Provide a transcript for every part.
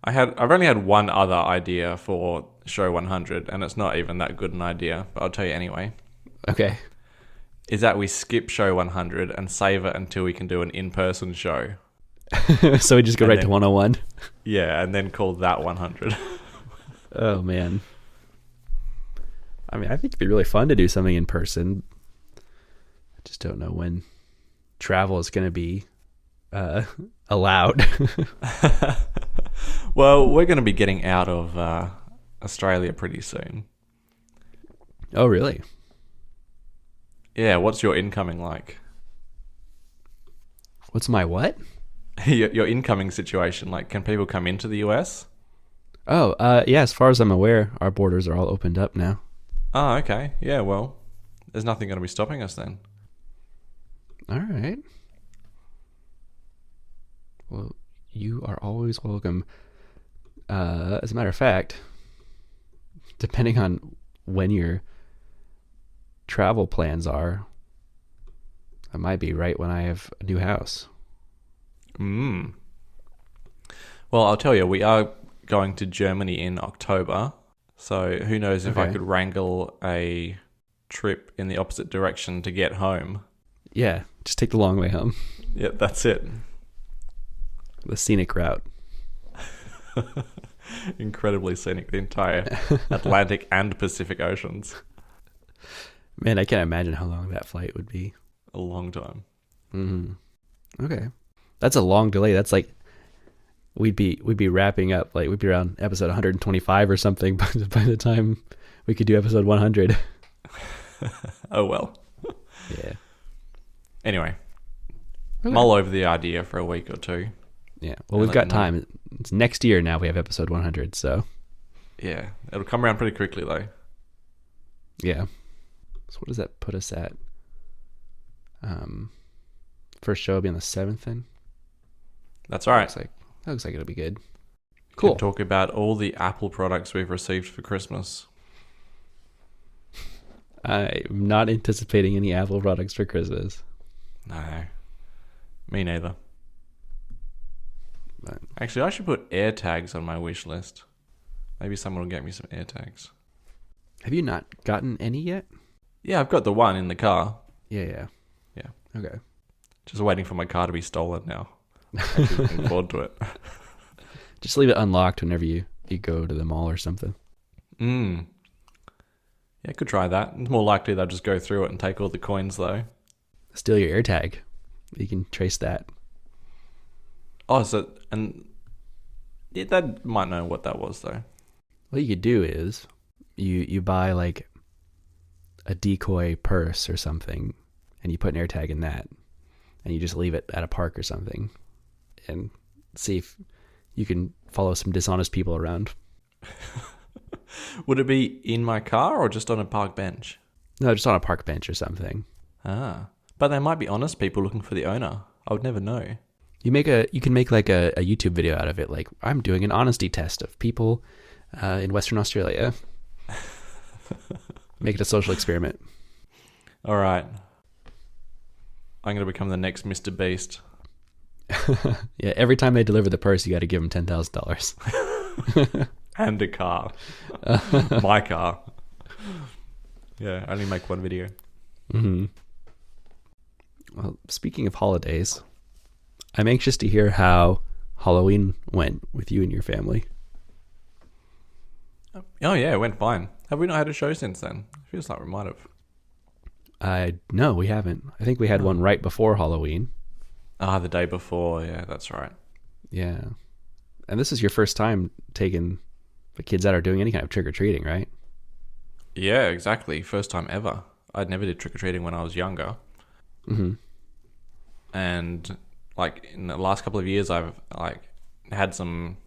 I've only had one other idea for show 100, and it's not even that good an idea, but I'll tell you anyway. Okay. Is that we skip show 100 and save it until we can do an in-person show. So we just go And right then- to 101. Yeah, and then call that 100. Oh, man. I mean, I think it'd be really fun to do something in person. I just don't know when travel is going to be allowed. Well, we're going to be getting out of Australia pretty soon. Oh, really? Yeah, what's your incoming like? What's my what? Your incoming situation, like, can people come into the US? Oh, yeah, as far as I'm aware, our borders are all opened up now. Oh, okay. Yeah, well, there's nothing going to be stopping us then. All right. Well, you are always welcome. As a matter of fact, depending on when your travel plans are, I might be right when I have a new house. Well, I'll tell you, we are going to Germany in October, so who knows if I Okay. could wrangle a trip in the opposite direction to get home. Yeah, just take the long way home. Yeah, that's it. The scenic route. Incredibly scenic, the entire Atlantic and Pacific Oceans. Man, I can't imagine how long that flight would be. A long time. Okay. That's a long delay. That's like we'd be wrapping up, like we'd be around episode 125 or something by the time we could do episode 100. Oh well. Yeah. Anyway, Okay. mull over the idea for a week or two. Yeah. Well, And we've got let me know. time. It's next year now we have episode 100, so Yeah, it'll come around pretty quickly though. yeah. So what does that put us at? First show will be on the 7th then. That's all right. That looks like it'll be good. We Cool. can talk about all the Apple products we've received for Christmas. I'm not anticipating any Apple products for Christmas. No, me neither. But Actually, I should put AirTags on my wish list. Maybe someone will get me some AirTags. have you not gotten any yet? Yeah, I've got the one in the car. Yeah. Yeah. Okay. Just waiting for my car to be stolen now. Actually looking forward to it. Just leave it unlocked whenever you go to the mall or something. Yeah, I could try that. It's more likely they'll just go through it and take all the coins, though. Steal your AirTag. You can trace that. Oh, so... And... Yeah, they might know what that was, though. What you could do is you buy like a decoy purse or something, and you put an AirTag in that, and you just leave it at a park or something, and see if you can follow some dishonest people around. Would it be in my car or just on a park bench? No, just on a park bench or something. Ah. But they might be honest people looking for the owner. I would never know. You can make like a YouTube video out of it. Like, I'm doing an honesty test of people in Western Australia. Make it a social experiment. All right. I'm going to become the next Mr. Beast. Yeah, every time they deliver the purse, you got to give them $10,000. And a car. My car. Yeah, I only make one video. Well, speaking of holidays, I'm anxious to hear how Halloween went with you and your family. Oh, yeah, it went fine. Have we not had a show since then? Feels like we might have. No, we haven't. I think we had one right before Halloween. Ah, the day before. Yeah, that's right. Yeah. And this is your first time taking the kids out or doing any kind of trick-or-treating, right? Yeah, exactly. First time ever. I never did trick-or-treating when I was younger. And, like, in the last couple of years, I've, like, had some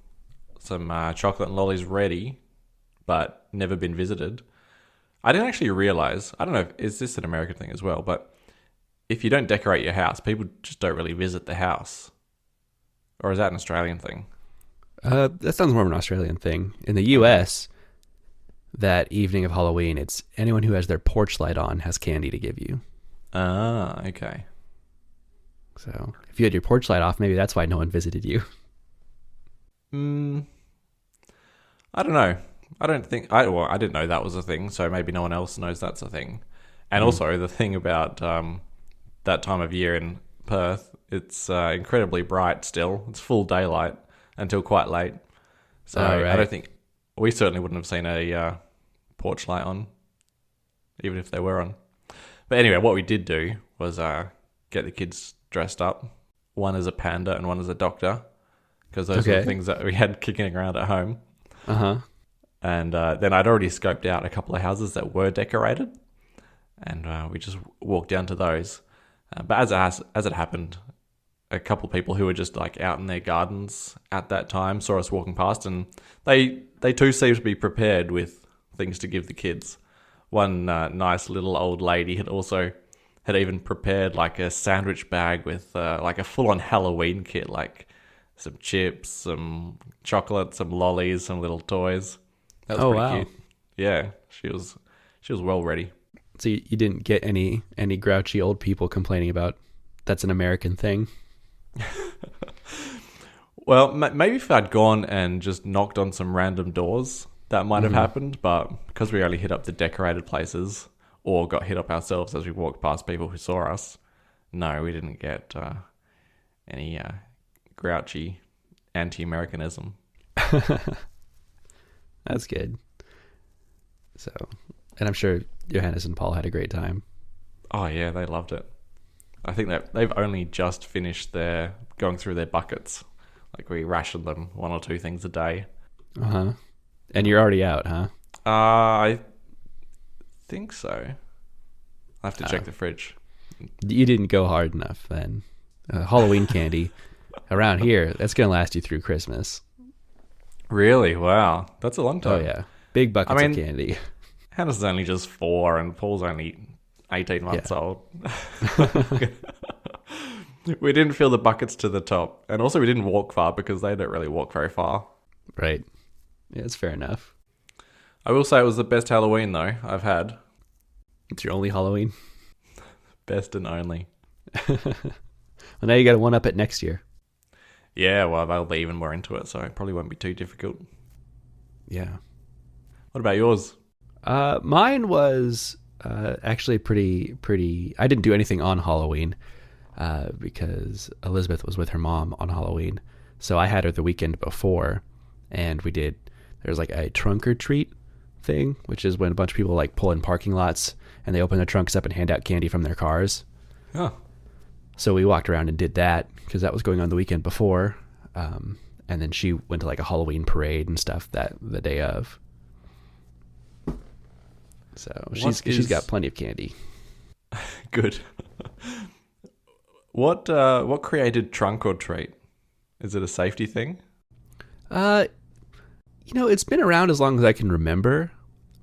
chocolate and lollies ready, but never been visited. I didn't actually realize, I don't know, is this an American thing as well, but if you don't decorate your house, people just don't really visit the house. Or is that an Australian thing? That sounds more of an Australian thing. In the U.S., that evening of Halloween, it's anyone who has their porch light on has candy to give you. Ah, okay. So if you had your porch light off, maybe that's why no one visited you. I don't know. I don't think I didn't know that was a thing, so maybe no one else knows that's a thing. And also the thing about that time of year in Perth, it's incredibly bright still. It's full daylight until quite late. So Oh, I don't right. think we certainly wouldn't have seen a porch light on, even if they were on. But anyway, what we did do was get the kids dressed up. One as a panda and one as a doctor, because those were the Okay. things that we had kicking around at home. Uh-huh. And then I'd already scoped out a couple of houses that were decorated, and we just walked down to those. But as it happened, a couple of people who were just like out in their gardens at that time saw us walking past, and they too seemed to be prepared with things to give the kids. One nice little old lady had even prepared like a sandwich bag with like a full on Halloween kit, like some chips, some chocolate, some lollies, some little toys. That was Oh, pretty wow. cute. Yeah, she was well ready. So you didn't get any grouchy old people complaining about that's an American thing? Well, maybe if I'd gone and just knocked on some random doors, that might have happened. But because we only hit up the decorated places or got hit up ourselves as we walked past people who saw us, no, we didn't get any grouchy anti-Americanism. That's good. So, and I'm sure Johannes and Paul had a great time. Oh yeah, they loved it. I think that they've only just finished their going through their buckets. Like we ration them one or two things a day. Uh-huh. And you're already out, huh? I think so. I have to check the fridge. You didn't go hard enough then. Halloween candy around here, that's going to last you through Christmas. Really? Wow, that's a long Oh, time. yeah. Big buckets I of mean- candy. Hannah's only just 4 and Paul's only 18 months old. We didn't fill the buckets to the top. And also we didn't walk far because they don't really walk very far. Right. Yeah, that's fair enough. I will say it was the best Halloween though I've had. It's your only Halloween. Best and only. Well, now you got to one up it next year. Yeah, well, they'll be even more into it, so it probably won't be too difficult. Yeah. What about yours? Mine was actually pretty. I didn't do anything on Halloween because Elizabeth was with her mom on Halloween, so I had her the weekend before, and there's like a trunk or treat thing, which is when a bunch of people like pull in parking lots and they open their trunks up and hand out candy from their cars. Oh, So we walked around and did that because that was going on the weekend before, and then she went to like a Halloween parade and stuff the day of. So she's got plenty of candy. good. What created trunk or treat? Is it a safety thing? It's been around as long as I can remember,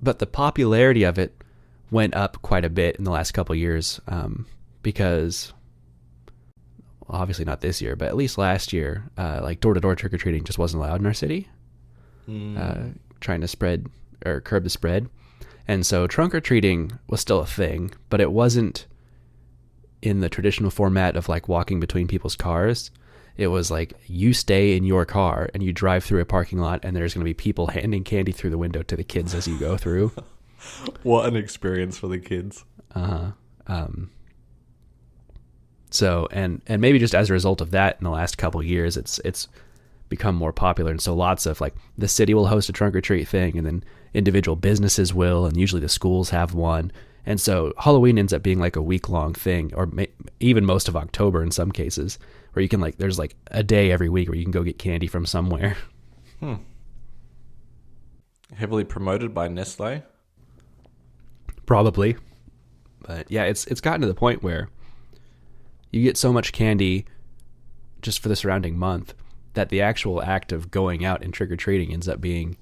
but the popularity of it went up quite a bit in the last couple of years because, well, obviously not this year, but at least last year, like door-to-door trick-or-treating just wasn't allowed in our city, trying to curb the spread. And so trunk-or-treating was still a thing, but it wasn't in the traditional format of like walking between people's cars. It was like you stay in your car and you drive through a parking lot and there's going to be people handing candy through the window to the kids as you go through. What an experience for the kids. So, and maybe just as a result of that in the last couple of years, it's become more popular. And so lots of like the city will host a trunk or treat thing and then individual businesses will, and usually the schools have one. And so Halloween ends up being like a week-long thing, or even most of October in some cases, where you can like, there's like a day every week where you can go get candy from somewhere. Heavily promoted by Nestle. Probably. But yeah, it's gotten to the point where you get so much candy just for the surrounding month that the actual act of going out and trick-or-treating ends up being,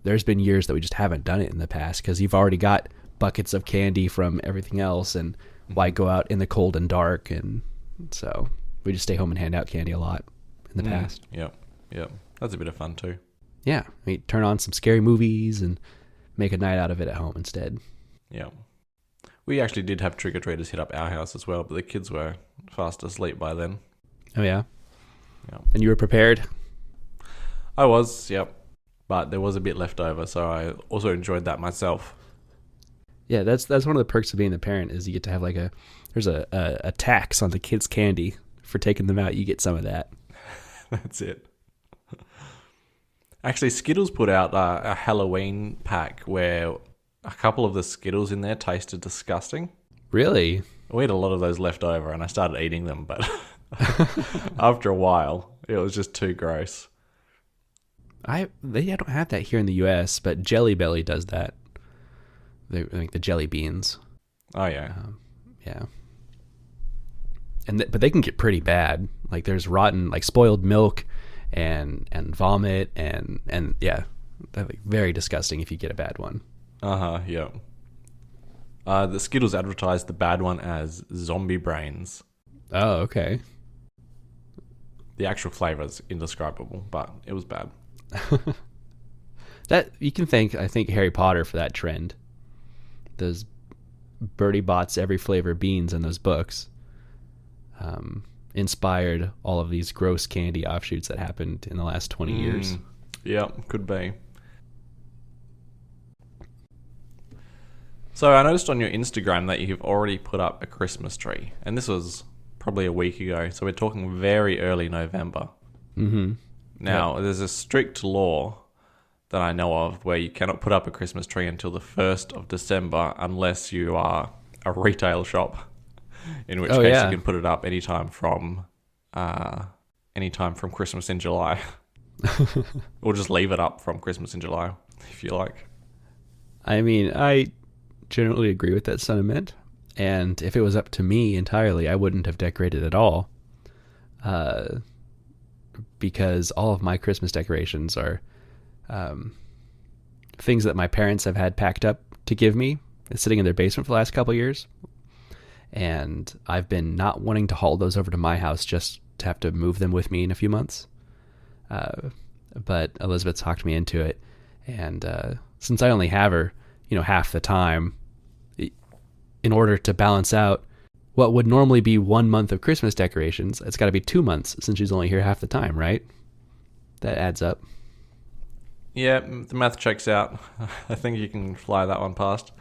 there's been years that we just haven't done it in the past because you've already got buckets of candy from everything else, and why go out in the cold and dark? And so we just stay home and hand out candy a lot in the past. Yep. That's a bit of fun too. Yeah, we turn on some scary movies and make a night out of it at home instead. Yeah. We actually did have trick-or-treaters hit up our house as well, but the kids were fast asleep by then. Oh yeah? Yeah. And you were prepared? I was, yep. but there was a bit left over, so I also enjoyed that myself. Yeah, that's one of the perks of being the parent is you get to have like there's a tax on the kids' candy for taking them out. You get some of that. That's it. Actually, Skittles put out a Halloween pack where a couple of the Skittles in there tasted disgusting. Really? We had a lot of those left over, and I started eating them, but after a while, it was just too gross. I don't have that here in the U.S., but Jelly Belly does that. They like the jelly beans. Oh yeah, yeah. But they can get pretty bad. Like there's rotten, like spoiled milk, and vomit, and yeah, they're like very disgusting if you get a bad one. Yeah. The Skittles advertised the bad one as zombie brains. Oh, okay. The actual flavor's indescribable, but it was bad. That you can thank, I think, Harry Potter for that trend. Those Bertie Bott's every flavor beans in those books inspired all of these gross candy offshoots that happened in the last 20 years. Yeah, could be. So I noticed on your Instagram that you've already put up a Christmas tree, and this was probably a week ago, so we're talking very early November. Mm-hmm. Now, There's a strict law that I know of where you cannot put up a Christmas tree until the 1st of December unless you are a retail shop, in which case you can put it up anytime from Christmas in July. Or just leave it up from Christmas in July, if you like. I mean, I generally agree with that sentiment, and if it was up to me entirely, I wouldn't have decorated at all. Because all of my Christmas decorations are things that my parents have had packed up to give me. It's sitting in their basement for the last couple of years. And I've been not wanting to haul those over to my house just to have to move them with me in a few months. But Elizabeth talked me into it. And since I only have her, half the time, in order to balance out what would normally be 1 month of Christmas decorations, it's got to be 2 months since she's only here half the time, right? That adds up. Yeah, the math checks out. I think you can fly that one past.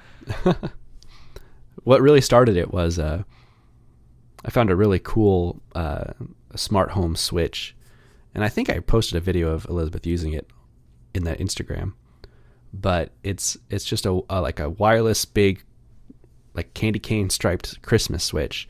What really started it was I found a really cool smart home switch, and I think I posted a video of Elizabeth using it in that Instagram. But it's just a wireless big, like candy cane striped Christmas switch,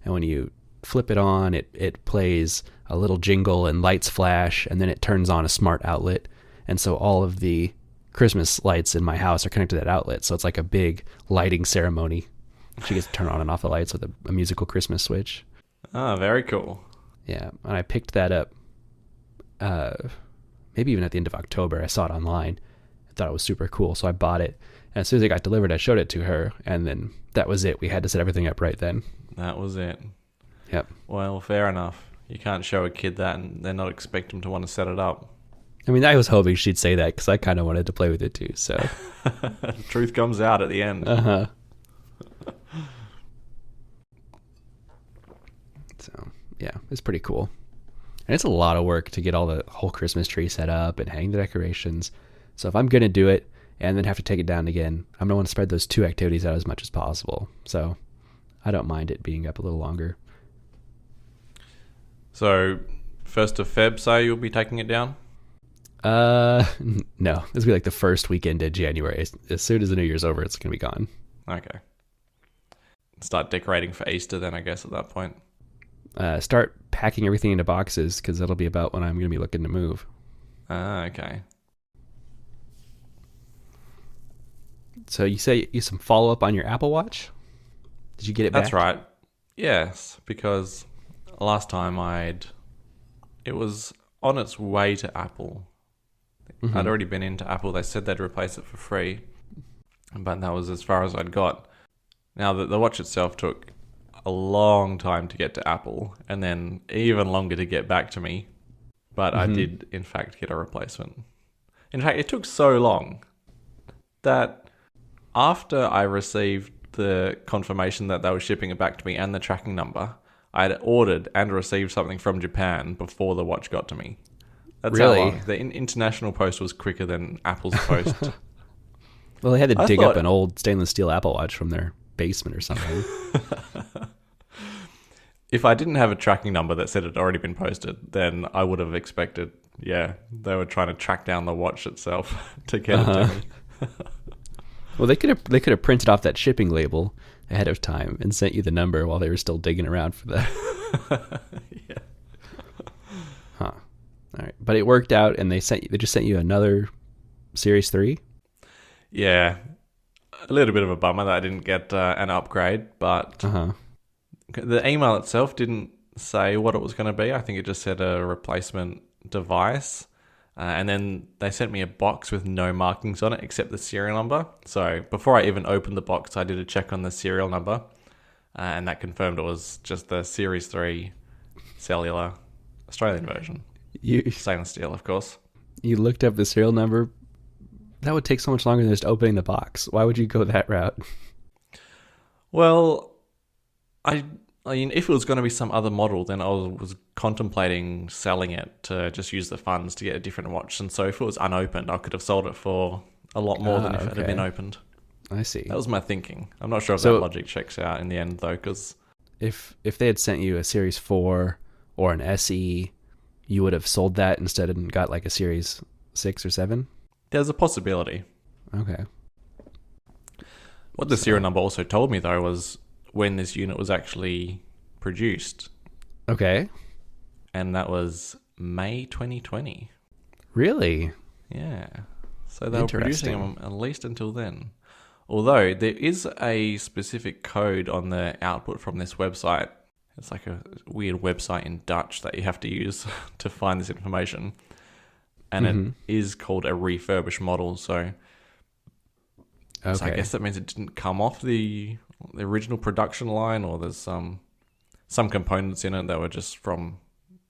and when you flip it on, it plays a little jingle and lights flash, and then it turns on a smart outlet, and so all of the Christmas lights in my house are connected to that outlet. So it's like a big lighting ceremony. She gets to turn on and off the lights with a musical Christmas switch. Oh, very cool. Yeah, and I picked that up maybe even at the end of October. I saw it online. I thought it was super cool, so I bought it. And as soon as it got delivered, I showed it to her, and then that was it. We had to set everything up right then. That was it. Yep. Well, fair enough. You can't show a kid that and then not expect them to want to set it up. I mean, I was hoping she'd say that because I kind of wanted to play with it too. So, truth comes out at the end. So, yeah, it's pretty cool. And it's a lot of work to get all the whole Christmas tree set up and hang the decorations. So if I'm going to do it and then have to take it down again, I'm going to want to spread those two activities out as much as possible. So I don't mind it being up a little longer. So 1st of Feb, say you'll be taking it down? No, this will be like the first weekend in January. As soon as the New Year's over, it's going to be gone. Okay. Start decorating for Easter then, I guess, at that point. Start packing everything into boxes because that'll be about when I'm going to be looking to move. Okay. So you say you some follow up on your Apple Watch? Did you get it back? That's right. Yes, because last time it was on its way to Apple. Mm-hmm. I'd already been into Apple. They said they'd replace it for free, but that was as far as I'd got. Now, the watch itself took a long time to get to Apple, and then even longer to get back to me. But I did, in fact, get a replacement. In fact, it took so long that after I received the confirmation that they were shipping it back to me and the tracking number, I had ordered and received something from Japan before the watch got to me. That's how Really? long. The international post was quicker than Apple's post. Well, they had to I dig up thought- an old stainless steel Apple Watch from their basement or something. If I didn't have a tracking number that said it had already been posted, then I would have expected, they were trying to track down the watch itself to get it to me. Well, they could have printed off that shipping label ahead of time and sent you the number while they were still digging around for that. Yeah. Huh. All right, but it worked out, and they just sent you another Series 3. Yeah. A little bit of a bummer that I didn't get an upgrade, but the email itself didn't say what it was going to be. I think it just said a replacement device. And then they sent me a box with no markings on it except the serial number. So before I even opened the box, I did a check on the serial number. And that confirmed it was just the Series 3 cellular Australian version. Stainless steel, of course. You looked up the serial number. That would take so much longer than just opening the box. Why would you go that route? Well, I mean, if it was going to be some other model, then I was contemplating selling it to just use the funds to get a different watch. And so if it was unopened, I could have sold it for a lot more than if it had been opened. I see. That was my thinking. I'm not sure if that logic checks out in the end, though, because... If they had sent you a Series 4 or an SE, you would have sold that instead and got like a Series 6 or 7? There's a possibility. Okay. What the serial number also told me, though, was when this unit was actually produced. Okay. And that was May 2020. Really? Yeah. So they were producing them at least until then. Although there is a specific code on the output from this website. It's like a weird website in Dutch that you have to use to find this information. And it is called a refurbished model. So I guess that means it didn't come off the original production line, or there's some components in it that were just from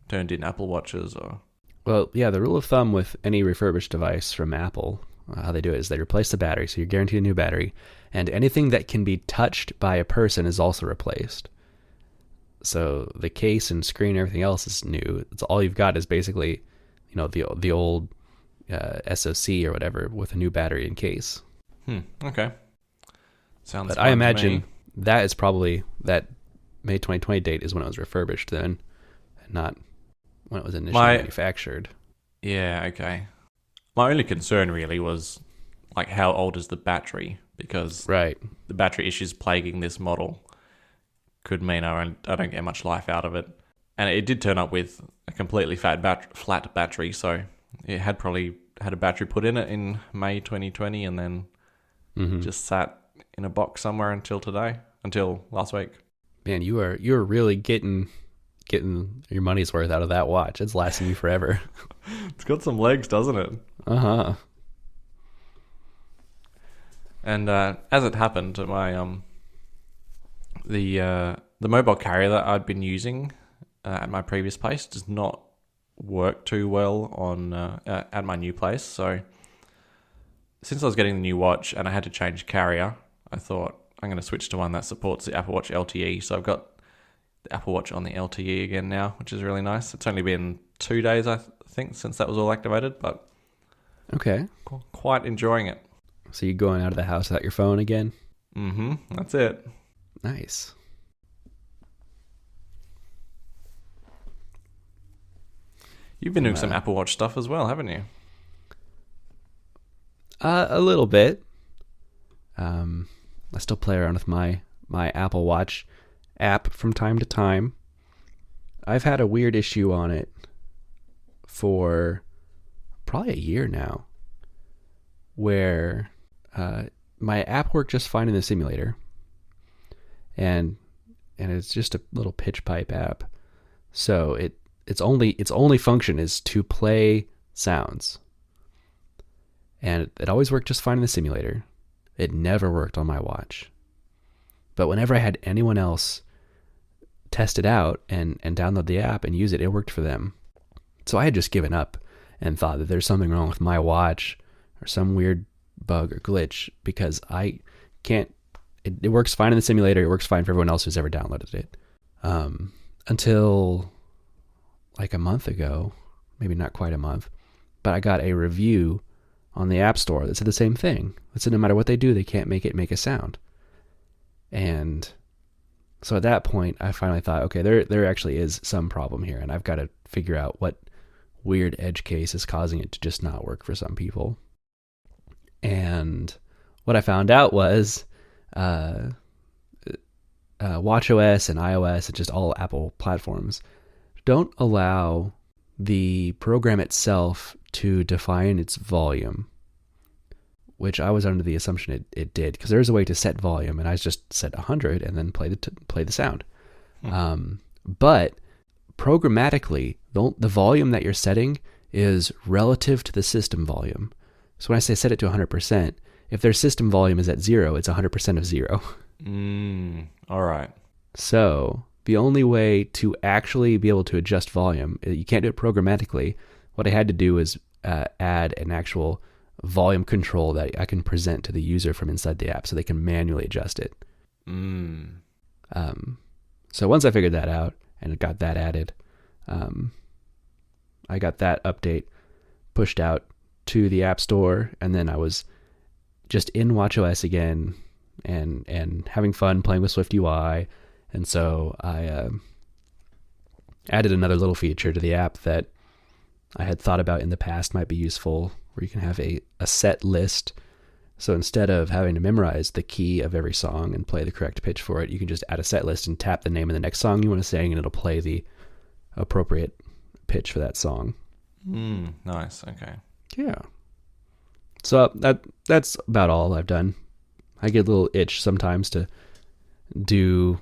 turned in Apple Watches. Or Well, yeah, the rule of thumb with any refurbished device from Apple, how they do it is they replace the battery, so you're guaranteed a new battery, and anything that can be touched by a person is also replaced. So the case and screen and everything else is new. It's all you've got is basically, the old SoC or whatever with a new battery and case. Okay. Sounds. But I imagine that is probably that May 2020 date is when it was refurbished then, and not when it was initially manufactured. Yeah. Okay. My only concern really was like how old is the battery, because the battery issues plaguing this model could mean I don't get much life out of it. And it did turn up with a completely flat battery, so it had probably had a battery put in it in May 2020 and then just sat in a box somewhere until last week. Man, you're really getting your money's worth out of that watch. It's lasting you forever. It's got some legs, doesn't it? Uh-huh. And as it happened, my the mobile carrier that I'd been using at my previous place does not work too well on at my new place. So since I was getting the new watch and I had to change carrier, I thought I'm going to switch to one that supports the Apple Watch LTE. So I've got the Apple Watch on the LTE again now, which is really nice. It's only been 2 days, I think, since that was all activated, but quite enjoying it. So you going out of the house without your phone again? That's it. Nice. You've been doing some Apple Watch stuff as well, haven't you? A little bit. I still play around with my Apple Watch app from time to time. I've had a weird issue on it for probably a year now, where my app worked just fine in the simulator, and it's just a little pitch pipe app, so its only function is to play sounds, and it always worked just fine in the simulator. It never worked on my watch, but whenever I had anyone else test it out and download the app and use it, it worked for them. So I had just given up and thought that there's something wrong with my watch or some weird bug or glitch, because I can't. It works fine in the simulator. It works fine for everyone else who's ever downloaded it. Until like a month ago, maybe not quite a month, but I got a review on the App Store that said the same thing. It said no matter what they do, they can't make it make a sound. And so at that point, I finally thought, okay, there actually is some problem here, and I've got to figure out what weird edge case is causing it to just not work for some people. And what I found out was watchOS and iOS and just all Apple platforms don't allow the program itself to define its volume, which I was under the assumption it did, because there's a way to set volume, and I just set 100 and then play the sound. But programmatically, the volume that you're setting is relative to the system volume. So when I say set it to 100%, if their system volume is at 0, it's 100% of 0. All right. So the only way to actually be able to adjust volume, you can't do it programmatically. What I had to do is add an actual volume control that I can present to the user from inside the app so they can manually adjust it. So once I figured that out and got that added, I got that update pushed out to the App Store, and then I was just in watchOS again and having fun playing with SwiftUI. And so I added another little feature to the app that I had thought about in the past might be useful, where you can have a set list. So instead of having to memorize the key of every song and play the correct pitch for it, you can just add a set list and tap the name of the next song you want to sing, and it'll play the appropriate pitch for that song. Nice. Okay. Yeah. So that's about all I've done. I get a little itch sometimes to do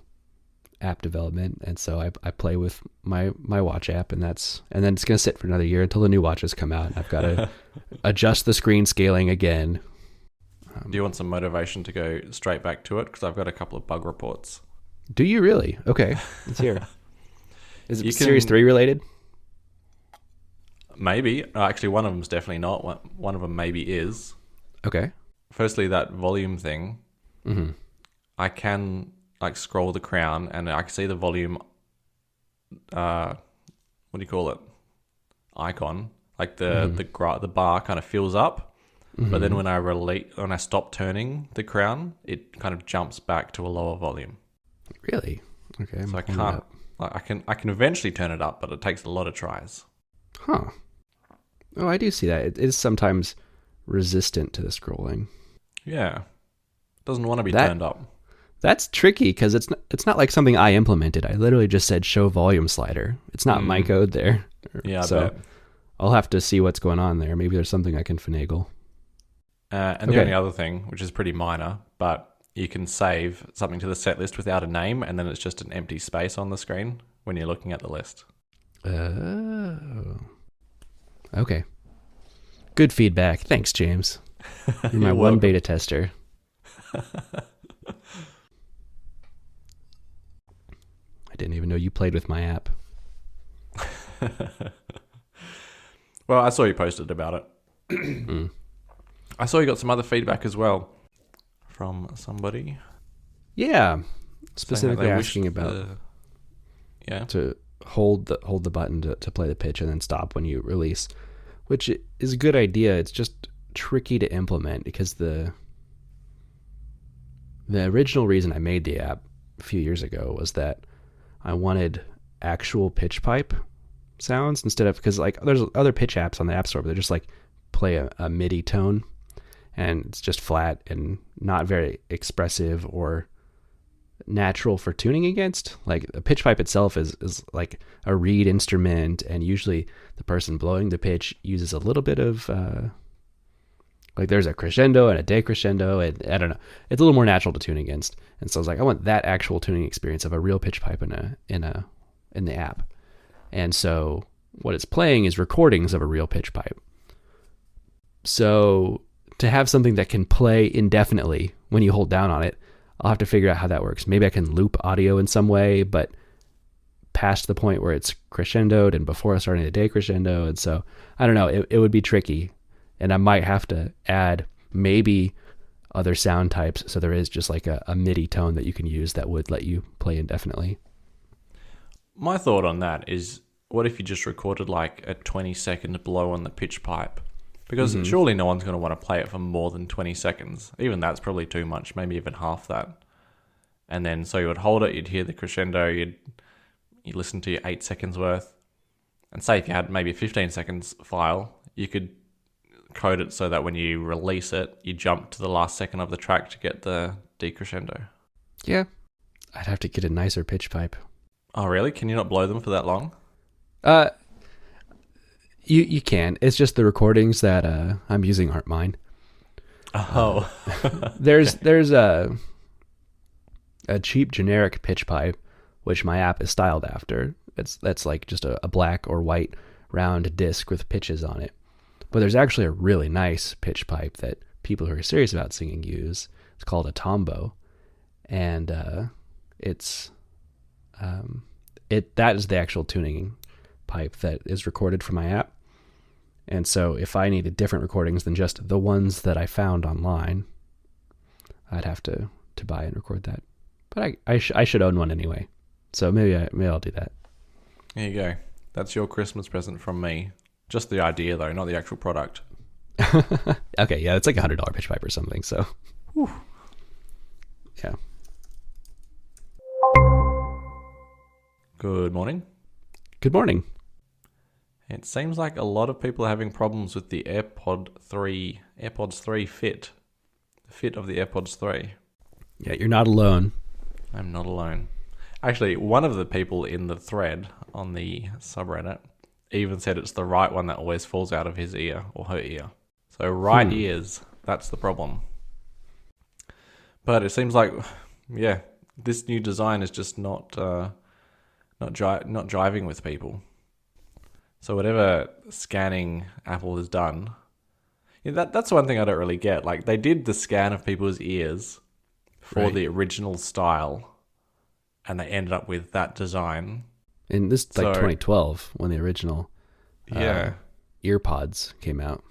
app development, and so I play with my watch app, and then it's going to sit for another year until the new watches come out, and I've got to adjust the screen scaling again. Do you want some motivation to go straight back to it? Because I've got a couple of bug reports. Do you really? Okay, let's hear. Is it Series 3 related? Maybe. Actually, one of them's definitely not. One of them maybe is. Okay. Firstly, that volume thing. Mm-hmm. I can scroll the crown and I can see the volume. What do you call it? Icon. Like the bar kind of fills up, but then when I stop turning the crown, it kind of jumps back to a lower volume. Really? Okay. So I can't. I can eventually turn it up, but it takes a lot of tries. Huh. Oh, I do see that. It is sometimes resistant to the scrolling. Yeah. Doesn't want to be turned up. That's tricky because it's not like something I implemented. I literally just said show volume slider. It's not my code there. Yeah, so I'll have to see what's going on there. Maybe there's something I can finagle. And the only other thing, which is pretty minor, but you can save something to the set list without a name, and then it's just an empty space on the screen when you're looking at the list. Oh. Okay. Good feedback. Thanks, James. You're my one beta tester. I didn't even know you played with my app. Well, I saw you posted about it. I saw you got some other feedback as well from somebody. Yeah. Specifically asking about to hold the button to play the pitch and then stop when you release, which is a good idea. It's just tricky to implement because the original reason I made the app a few years ago was that I wanted actual pitch pipe sounds instead of, because like there's other pitch apps on the App Store, but they're just like play a MIDI tone and it's just flat and not very expressive or natural for tuning against. Like a pitch pipe itself is like a reed instrument, and usually the person blowing the pitch uses a little bit of like there's a crescendo and a decrescendo, and I don't know, it's a little more natural to tune against. And so I was like, I want that actual tuning experience of a real pitch pipe in the app. And so what it's playing is recordings of a real pitch pipe. So to have something that can play indefinitely when you hold down on it, I'll have to figure out how that works. Maybe I can loop audio in some way, but past the point where it's crescendoed and before starting to decrescendo. And so I don't know, it would be tricky. And I might have to add maybe other sound types, so there is just like a MIDI tone that you can use that would let you play indefinitely. My thought on that is, what if you just recorded like a 20-second blow on the pitch pipe? Because surely no one's going to want to play it for more than 20 seconds. Even that's probably too much, maybe even half that. And then so you would hold it, you'd hear the crescendo, you'd listen to your 8 seconds worth. And say if you had maybe a 15 seconds file, you could code it so that when you release it, you jump to the last second of the track to get the decrescendo. Yeah. I'd have to get a nicer pitch pipe. Oh, really? Can you not blow them for that long? You can. It's just the recordings that I'm using aren't mine. Oh. There's a cheap generic pitch pipe, which my app is styled after. That's like just a black or white round disc with pitches on it. But there's actually a really nice pitch pipe that people who are serious about singing use. It's called a tombo, and that is the actual tuning pipe that is recorded from my app. And so if I needed different recordings than just the ones that I found online, I'd have to buy and record that. But I should own one anyway. So maybe I'll do that. There you go. That's your Christmas present from me. Just the idea, though, not the actual product. Okay, yeah, it's like $100 pitch pipe or something, so. Whew. Yeah. Good morning. Good morning. It seems like a lot of people are having problems with the AirPods 3 fit. The fit of the AirPods 3. Yeah, you're not alone. I'm not alone. Actually, one of the people in the thread on the subreddit even said it's the right one that always falls out of his ear or her ear. So right ears, that's the problem. But it seems like, yeah, this new design is just not jiving with people. So whatever scanning Apple has done, that's one thing I don't really get. Like, they did the scan of people's ears for the original style, and they ended up with that design. And this is like 2012 when the original earpods came out.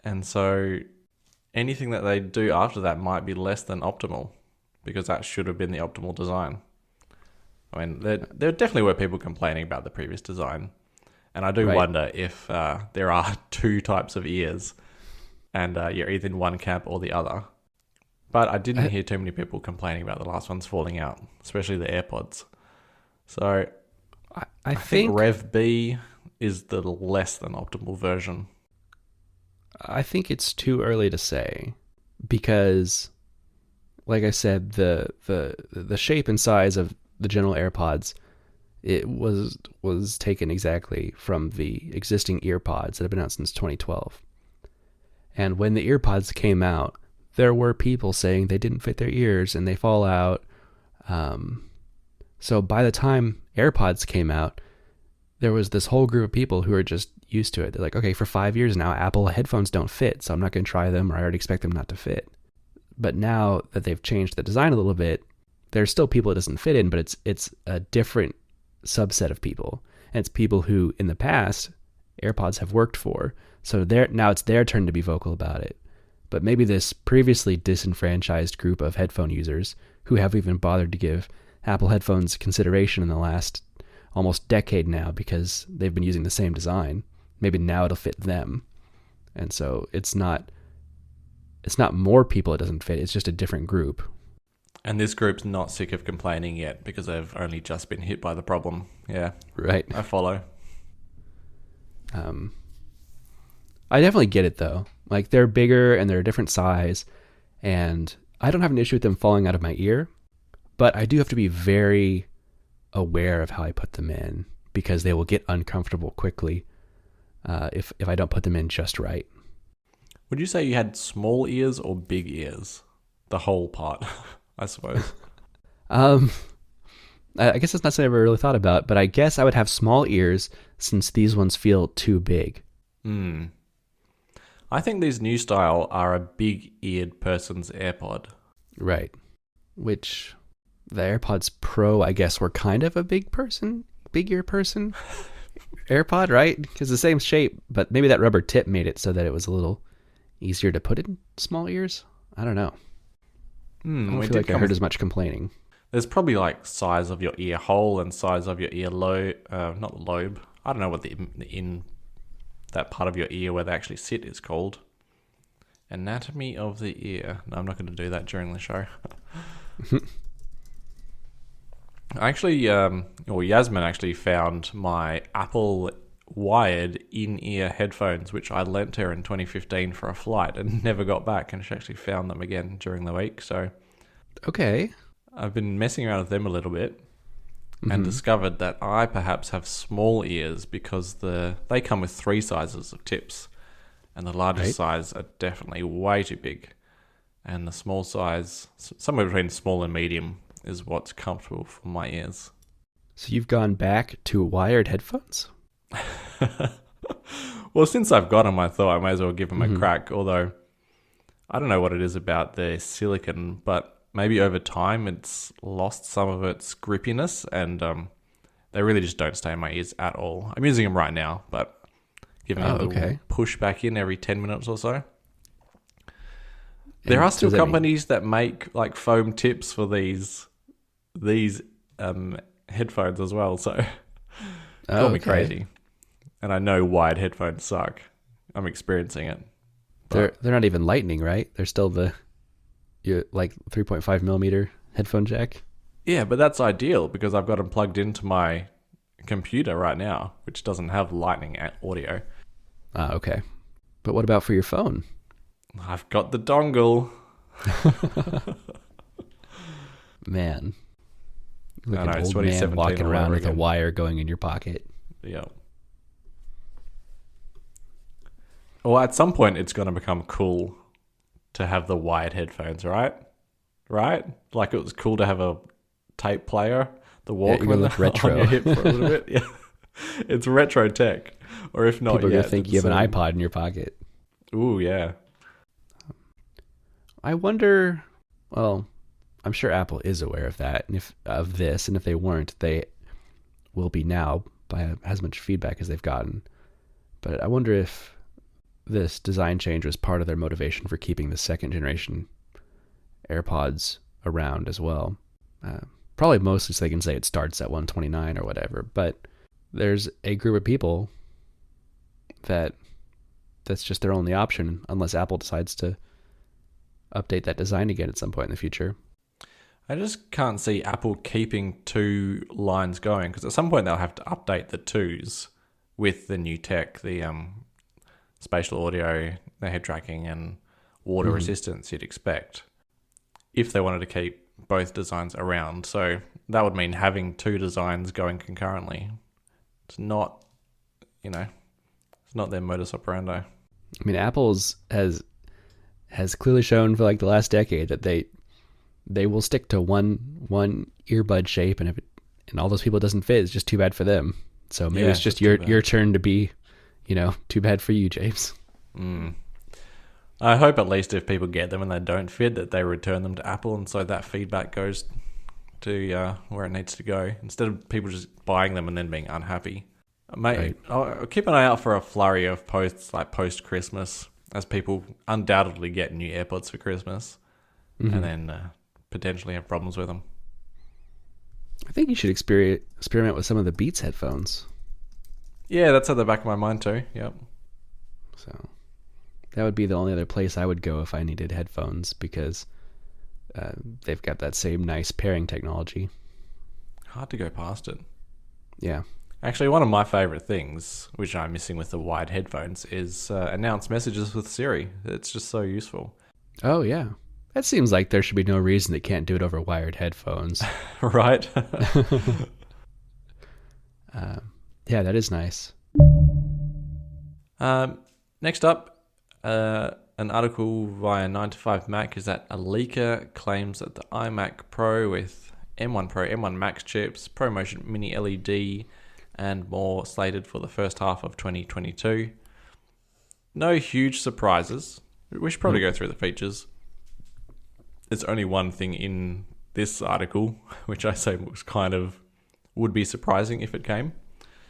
And so anything that they do after that might be less than optimal, because that should have been the optimal design. I mean, there definitely were people complaining about the previous design. And I do wonder if there are two types of ears and you're either in one camp or the other. But I didn't hear too many people complaining about the last ones falling out, especially the AirPods. So I think Rev B is the less than optimal version. I think it's too early to say because, like I said, the shape and size of the general AirPods, it was taken exactly from the existing earpods that have been out since 2012. And when the earpods came out, there were people saying they didn't fit their ears and they fall out. So by the time AirPods came out, there was this whole group of people who are just used to it. They're like, okay, for 5 years now, Apple headphones don't fit, so I'm not going to try them, or I already expect them not to fit. But now that they've changed the design a little bit, there's still people it doesn't fit in, but it's a different subset of people. And it's people who, in the past, AirPods have worked for. So now it's their turn to be vocal about it. But maybe this previously disenfranchised group of headphone users who haven't even bothered to give Apple headphones consideration in the last almost decade now because they've been using the same design, maybe now it'll fit them. And so it's not more people it doesn't fit, it's just a different group. And this group's not sick of complaining yet because they've only just been hit by the problem. Yeah. Right. I follow. I definitely get it though. Like, they're bigger and they're a different size, and I don't have an issue with them falling out of my ear, but I do have to be very aware of how I put them in because they will get uncomfortable quickly if I don't put them in just right. Would you say you had small ears or big ears? The whole part, I suppose. I guess that's not something I've ever really thought about, but I guess I would have small ears since these ones feel too big. I think these new style are a big-eared person's AirPod. Right. Which the AirPods Pro, I guess, were kind of a big-ear person AirPod, right? Because the same shape, but maybe that rubber tip made it so that it was a little easier to put in small ears. I don't know. I don't feel like I heard as much complaining. There's probably like size of your ear hole and size of your ear lobe, not lobe, I don't know what the in that part of your ear where they actually sit is called. Anatomy of the ear. No, I'm not going to do that during the show. Yasmin actually found my Apple wired in-ear headphones, which I lent her in 2015 for a flight and never got back, and she actually found them again during the week. So Okay. I've been messing around with them a little bit and discovered that I perhaps have small ears because they come with 3 sizes of tips, and the largest size are definitely way too big, and the small size, somewhere between small and medium, is what's comfortable for my ears. So you've gone back to wired headphones? Well, since I've got them, I thought I may as well give them a crack, although I don't know what it is about the silicon, but maybe over time it's lost some of its grippiness, and they really just don't stay in my ears at all. I'm using them right now, but giving it a little push back in every 10 minutes or so. There are still companies that make like foam tips for these headphones as well, so got me crazy. And I know wired headphones suck. I'm experiencing it. They're not even lightning, right? They're still the 3.5 millimeter headphone jack. Yeah, but that's ideal because I've got them plugged into my computer right now, which doesn't have lightning audio. Okay. But what about for your phone? I've got the dongle. Man. Like an old man walking around with a wire going in your pocket. Yeah. Well, at some point it's going to become cool to have the wired headphones, right? Right? Like it was cool to have a tape player, the Walkman look retro. on your hip for a little bit. Yeah. It's retro tech. Or if not, people are going to think you have an iPod in your pocket. Ooh, yeah. I wonder, well, I'm sure Apple is aware of that, and if they weren't, they will be now by as much feedback as they've gotten. But I wonder if this design change was part of their motivation for keeping the second generation AirPods around as well. Probably mostly so they can say it starts at 129 or whatever, but there's a group of people that's just their only option unless Apple decides to update that design again at some point in the future. I just can't see Apple keeping 2 lines going, because at some point they'll have to update the 2s with the new tech, the spatial audio, the head tracking, and water resistance you'd expect, if they wanted to keep both designs around. So that would mean having 2 designs going concurrently. It's not, it's not their modus operandi. I mean, Apple's has clearly shown for like the last decade that they will stick to one earbud shape, and and all those people it doesn't fit, it's just too bad for them. So maybe it's just your turn to be, too bad for you, James. I hope at least if people get them and they don't fit, that they return them to Apple, and so that feedback goes to where it needs to go, instead of people just buying them and then being unhappy. I'll keep an eye out for a flurry of posts like post-Christmas, as people undoubtedly get new AirPods for Christmas and then potentially have problems with them. I think you should experiment with some of the Beats headphones. Yeah, that's at the back of my mind too. Yep. So that would be the only other place I would go if I needed headphones, because they've got that same nice pairing technology. Hard to go past it. Yeah. Actually, one of my favorite things, which I'm missing with the wired headphones, is announce messages with Siri. It's just so useful. Oh, yeah. That seems like there should be no reason they can't do it over wired headphones. Right? Yeah, that is nice. Next up, an article via 9to5Mac is that a leaker claims that the iMac Pro with M1 Pro, M1 Max chips, ProMotion Mini LED, and more slated for the first half of 2022. No huge surprises. We should probably go through the features. There's only one thing in this article, which I say would be surprising if it came.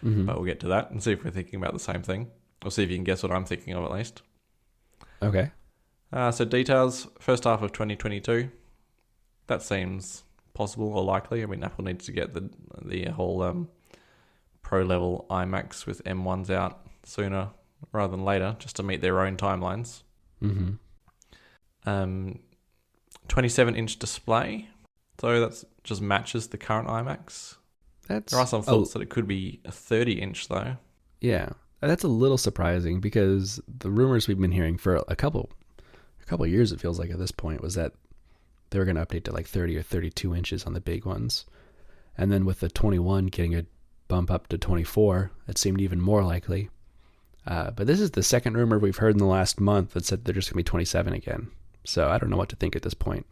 But we'll get to that and see if we're thinking about the same thing. Or see if you can guess what I'm thinking of at least. Okay. So details, first half of 2022. That seems possible or likely. I mean, Apple needs to get the whole pro level iMacs with M1s out sooner rather than later, just to meet their own timelines. 27-inch display, so that just matches the current iMacs. There are some thoughts that it could be a 30-inch though. Yeah, that's a little surprising because the rumors we've been hearing for a couple of years, it feels like at this point, was that they were going to update to like 30 or 32 inches on the big ones. And then with the 21 getting a bump up to 24, it seemed even more likely. But this is the second rumor we've heard in the last month that said they're just going to be 27 again. So I don't know what to think at this point.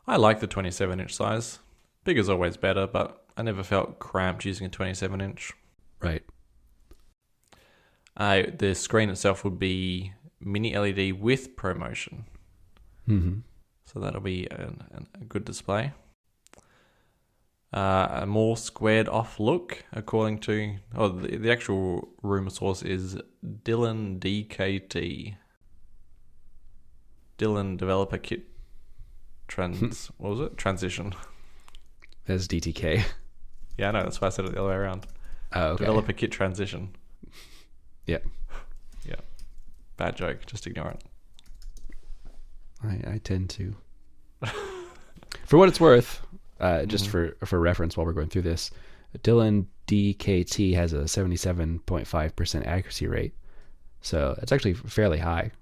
I like the 27-inch size. Big is always better, but I never felt cramped using a 27-inch. Right. The screen itself would be mini LED with ProMotion. So that'll be a good display. A more squared off look, according to the actual rumor source is Dylan DKT. Dylan Developer Kit what was it? Transition. That's DTK. Yeah, I know, that's why I said it the other way around. Oh, okay. Developer Kit Transition. Yeah. Yeah. Bad joke, just ignore it. I tend to. For what it's worth, just for reference while we're going through this, Dylan DKT has a 77.5% accuracy rate. So it's actually fairly high.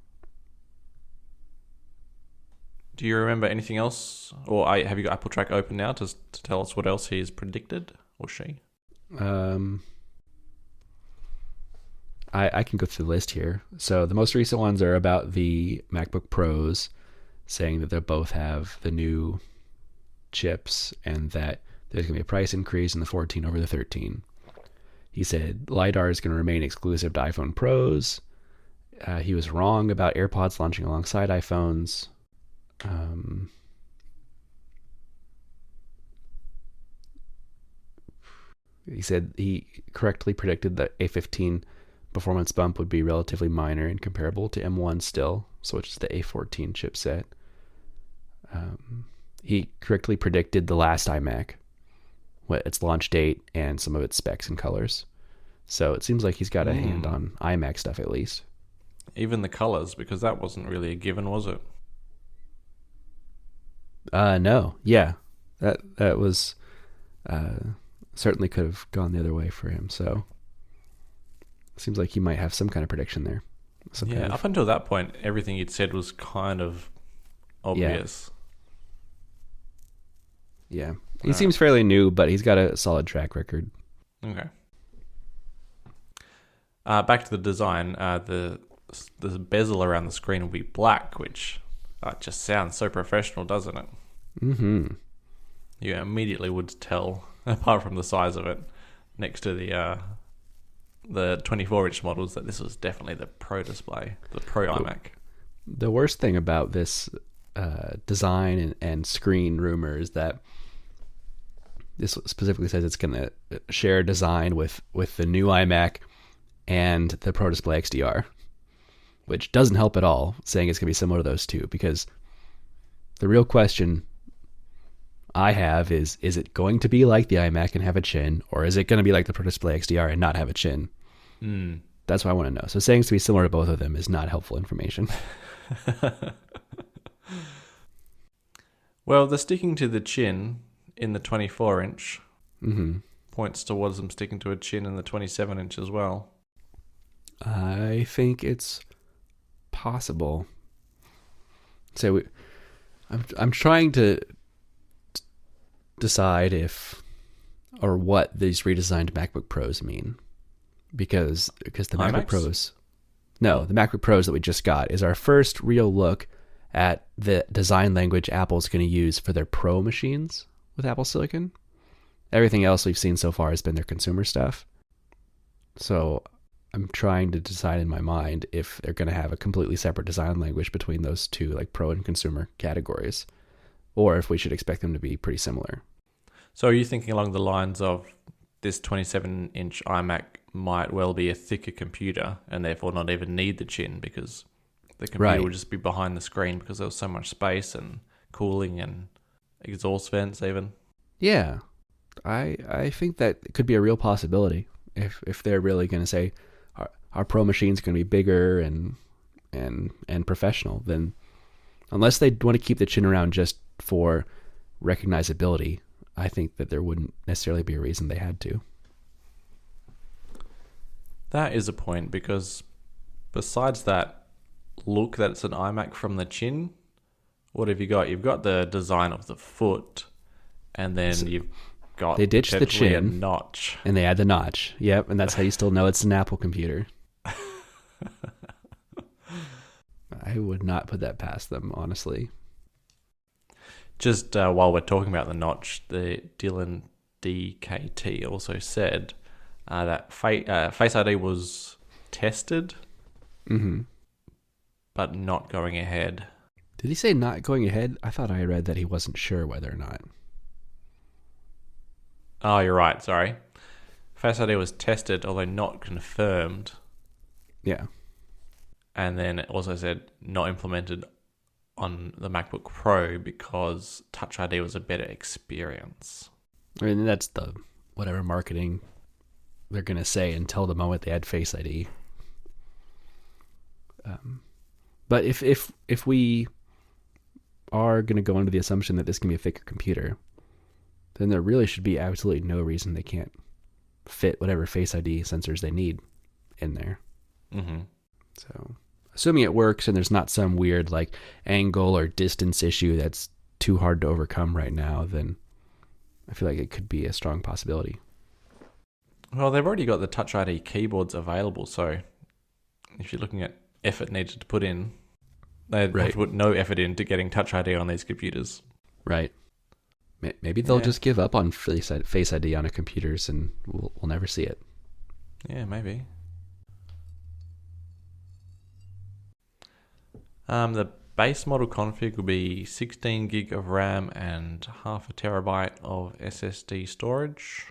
Do you remember anything else? Or have you got Apple Track open now to tell us what else he's predicted? Or she? I can go through the list here. So the most recent ones are about the MacBook Pros, saying that they both have the new chips and that there's going to be a price increase in the 14 over the 13. He said LiDAR is going to remain exclusive to iPhone Pros. He was wrong about AirPods launching alongside iPhones. He said he correctly predicted that A15 performance bump would be relatively minor and comparable to M1 still, so it's the A14 chipset. He correctly predicted the last iMac, its launch date, and some of its specs and colors. So it seems like he's got a hand on iMac stuff at least. Even the colors, because that wasn't really a given, was it? No. Yeah. That was certainly could have gone the other way for him. So it seems like he might have some kind of prediction there. Up until that point, everything he'd said was kind of obvious. Yeah. He seems fairly new, but he's got a solid track record. Okay. Back to the design. The bezel around the screen will be black, which just sounds so professional, doesn't it? Mm-hmm. You immediately would tell, apart from the size of it, next to the 24-inch models, that this was definitely the Pro display, the Pro iMac. The worst thing about this design and screen rumor is that this specifically says it's going to share design with the new iMac and the Pro Display XDR, which doesn't help at all, saying it's going to be similar to those two, because the real question I have is it going to be like the iMac and have a chin, or is it going to be like the Pro Display XDR and not have a chin? That's what I want to know. So saying it's to be similar to both of them is not helpful information. Well, they're sticking to the chin in the 24-inch. Points towards them sticking to a chin in the 27-inch as well. I think it's possible. So I'm trying to decide if or what these redesigned MacBook Pros mean, because the MacBook Pros, the MacBook Pros that we just got is our first real look at the design language Apple's going to use for their Pro machines with Apple Silicon. Everything else we've seen so far has been their consumer stuff. So I'm trying to decide in my mind if they're going to have a completely separate design language between those two, like Pro and consumer categories, or if we should expect them to be pretty similar. So are you thinking along the lines of this 27-inch iMac might well be a thicker computer and therefore not even need the chin, because the computer will just be behind the screen because there was so much space and cooling and exhaust vents even? Yeah. I think that could be a real possibility. If they're really going to say our Pro machine's going to be bigger and professional, then unless they want to keep the chin around just for recognizability, I think that there wouldn't necessarily be a reason they had to. That is a point, because besides that look that it's an iMac from the chin, what have you got? You've got the design of the foot, and then you've got they ditched the chin, a notch, and they add the notch. Yep, and that's how you still know it's an Apple computer. I would not put that past them, honestly. Just while we're talking about the notch, the Dylan DKT also said that Face ID was tested, but not going ahead. Did he say not going ahead? I thought I read that he wasn't sure whether or not. Oh, you're right. Sorry. Face ID was tested, although not confirmed. Yeah. And then it also said not implemented on the MacBook Pro because Touch ID was a better experience. I mean, that's the whatever marketing they're going to say until the moment they add Face ID. But if we are going to go under the assumption that this can be a thicker computer, then there really should be absolutely no reason they can't fit whatever Face ID sensors they need in there. Mm-hmm. So, assuming it works and there's not some weird like angle or distance issue that's too hard to overcome right now, then I feel like it could be a strong possibility. Well, they've already got the Touch ID keyboards available, so if you're looking at effort needed to put in, they have to put no effort into getting Touch ID on these computers. Right. Maybe they'll just give up on Face ID on computers and we'll never see it. Yeah, maybe. The base model config will be 16 gig of RAM and half a terabyte of SSD storage.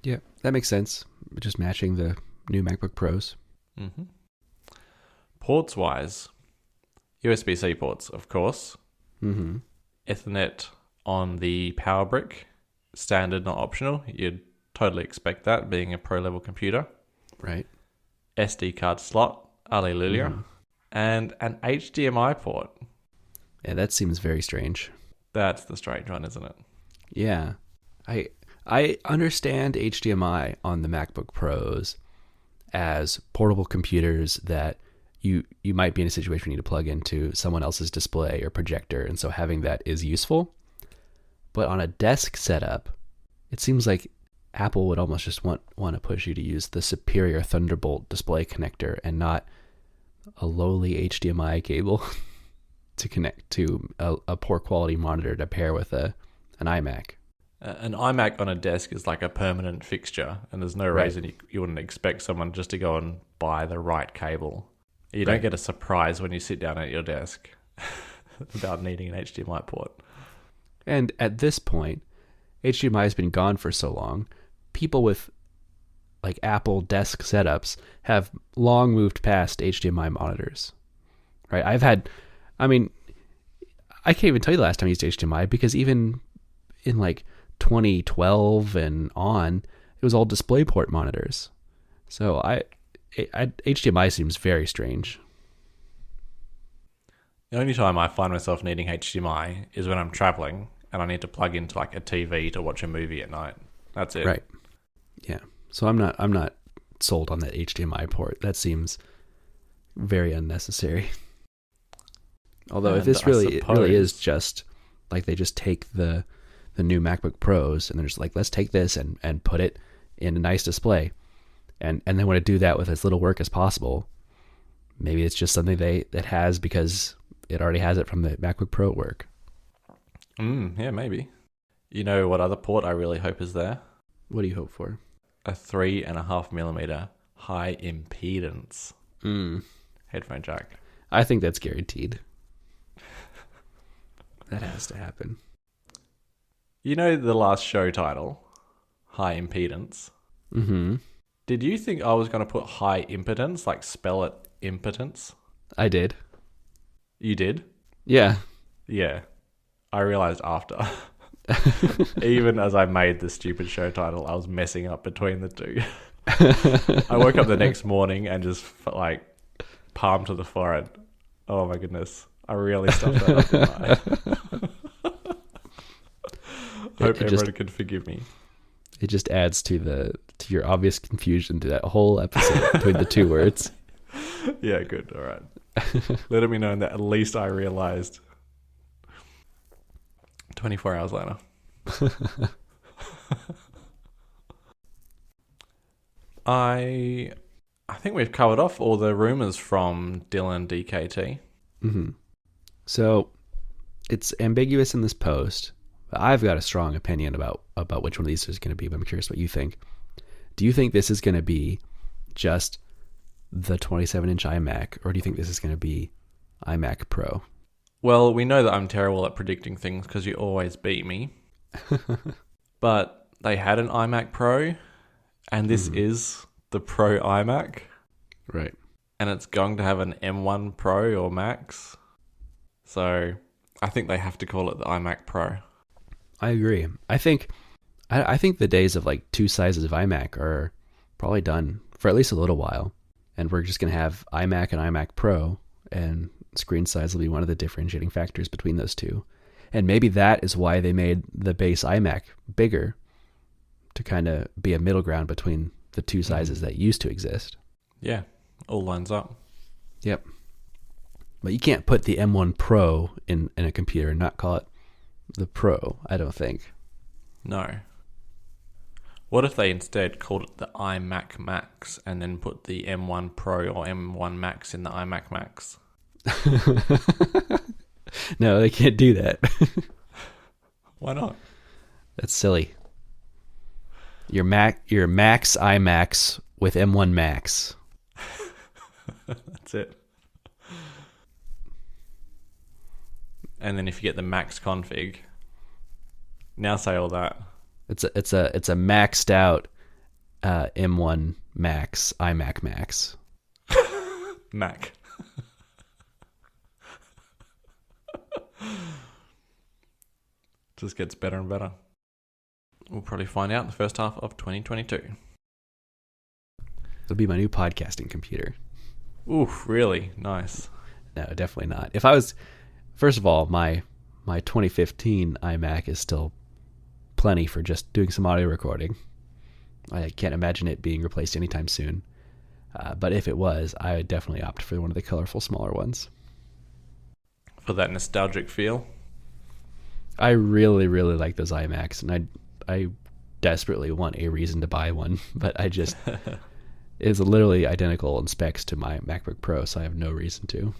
Yeah, that makes sense. Just matching the new MacBook Pros. Mm-hmm. Ports wise, USB-C ports, of course. Mm-hmm. Ethernet on the power brick, standard, not optional. You'd totally expect that, being a pro-level computer. Right. SD card slot, alleluia. Mm-hmm. And an HDMI port. Yeah, that seems very strange. That's the strange one, isn't it? Yeah. I understand HDMI on the MacBook Pros as portable computers that you might be in a situation where you need to plug into someone else's display or projector, and so having that is useful. But on a desk setup, it seems like Apple would almost just want to push you to use the superior Thunderbolt display connector and not a lowly HDMI cable to connect to a poor quality monitor to pair with an iMac. An iMac on a desk is like a permanent fixture, and there's no reason you wouldn't expect someone just to go and buy the right cable. You don't get a surprise when you sit down at your desk about needing an HDMI port. And at this point, HDMI has been gone for so long, people with like Apple desk setups have long moved past HDMI monitors, right? I can't even tell you the last time I used HDMI, because even in like 2012 and on, it was all DisplayPort monitors. So HDMI seems very strange. The only time I find myself needing HDMI is when I'm traveling and I need to plug into like a TV to watch a movie at night. That's it. Right. Yeah. So I'm not sold on that HDMI port. That seems very unnecessary. Although if this really is just like they just take the new MacBook Pros and they're just like, let's take this and put it in a nice display, and they want to do that with as little work as possible. Maybe it's just something that has because it already has it from the MacBook Pro at work. Yeah, maybe. You know what other port I really hope is there? What do you hope for? A 3.5mm high impedance headphone jack. I think that's guaranteed. That has to happen. You know the last show title, High Impedance? Mm-hmm. Did you think I was going to put high impotence, like spell it impotence? I did. You did? Yeah. Yeah. I realized after. Even as I made the stupid show title, I was messing up between the two. I woke up the next morning and just like palm to the forehead. Oh my goodness. I really stuffed that up, didn't I? Hope everyone can forgive me. It just adds to your obvious confusion to that whole episode between the two words. Yeah, good. All right. Letting me know that at least I realized 24 hours later. I think we've covered off all the rumors from Dylan DKT. Mm-hmm. So it's ambiguous in this post. I've got a strong opinion about which one of these is going to be, but I'm curious what you think. Do you think this is going to be just the 27-inch iMac, or do you think this is going to be iMac Pro? Well, we know that I'm terrible at predicting things because you always beat me. But they had an iMac Pro, and this is the Pro iMac. Right. And it's going to have an M1 Pro or Max. So I think they have to call it the iMac Pro. I agree. I think the days of like two sizes of iMac are probably done for at least a little while. And we're just going to have iMac and iMac Pro, and screen size will be one of the differentiating factors between those two. And maybe that is why they made the base iMac bigger, to kind of be a middle ground between the two sizes that used to exist. Yeah, all lines up. Yep. But you can't put the M1 Pro in a computer and not call it the Pro, I don't think. No. What if they instead called it the iMac Max and then put the M1 Pro or M1 Max in the iMac Max? No, they can't do that. Why not? That's silly. Your Max iMacs with M1 Max. That's it. And then if you get the Max config, now say all that. It's a maxed out M1 Max iMac Max. Mac. Just gets better and better. We'll probably find out in the first half of 2022. It'll be my new podcasting computer. Oof, really? Nice. No, definitely not. If I was, first of all, my 2015 iMac is still plenty for just doing some audio recording. I can't imagine it being replaced anytime soon. But if it was, I would definitely opt for one of the colorful, smaller ones. For that nostalgic feel? I really, really like those iMacs, and I desperately want a reason to buy one, but I just... It's literally identical in specs to my MacBook Pro, so I have no reason to.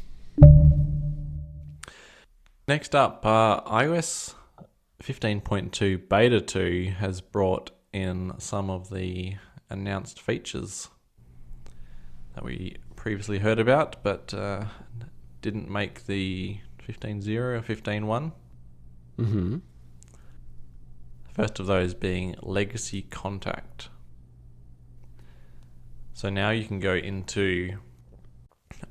Next up, iOS 15.2 Beta 2 has brought in some of the announced features that we previously heard about, but didn't make the 15.0 or 15.1. Mm-hmm. First of those being Legacy Contact. So now you can go into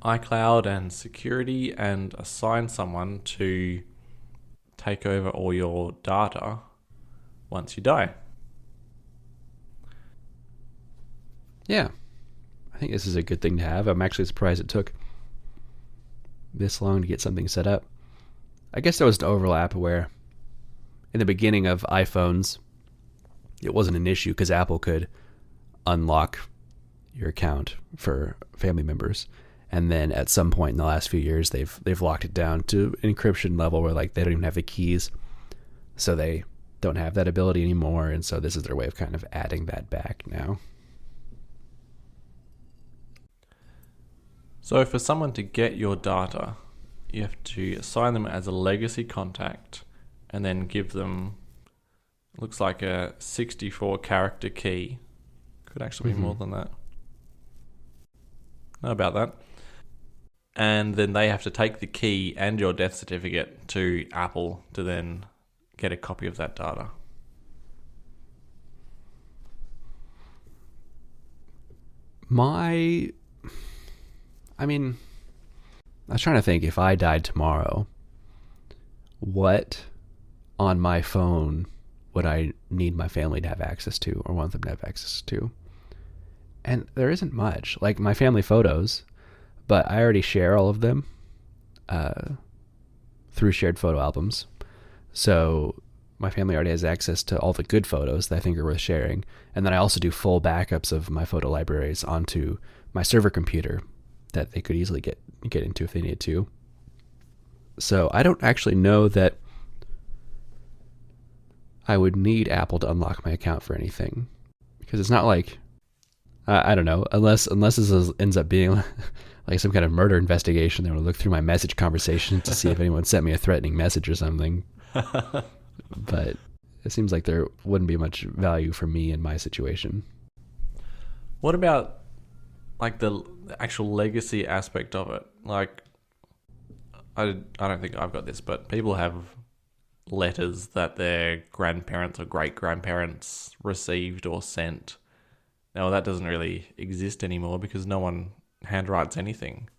iCloud and security and assign someone to take over all your data once you die. Yeah. I think this is a good thing to have. I'm actually surprised it took this long to get something set up. I guess there was an overlap where in the beginning of iPhones, it wasn't an issue because Apple could unlock your account for family members. And then at some point in the last few years, they've locked it down to an encryption level where like they don't even have the keys. So they don't have that ability anymore. And so this is their way of kind of adding that back now. So for someone to get your data, you have to assign them as a legacy contact and then give them, looks like a 64 character key. Could actually be more than that. Know about that. And then they have to take the key and your death certificate to Apple to then get a copy of that data. I was trying to think, if I died tomorrow, what on my phone would I need my family to have access to or want them to have access to? And there isn't much. Like my family photos, but I already share all of them through shared photo albums. So my family already has access to all the good photos that I think are worth sharing. And then I also do full backups of my photo libraries onto my server computer that they could easily get into if they needed to. So I don't actually know that I would need Apple to unlock my account for anything, because it's not like I don't know, unless this ends up being like some kind of murder investigation. They will look through my message conversation to see if anyone sent me a threatening message or something. But it seems like there wouldn't be much value for me in my situation. What about like the actual legacy aspect of it? Like, I don't think I've got this, but people have letters that their grandparents or great-grandparents received or sent. Now, that doesn't really exist anymore because no one handwrites anything.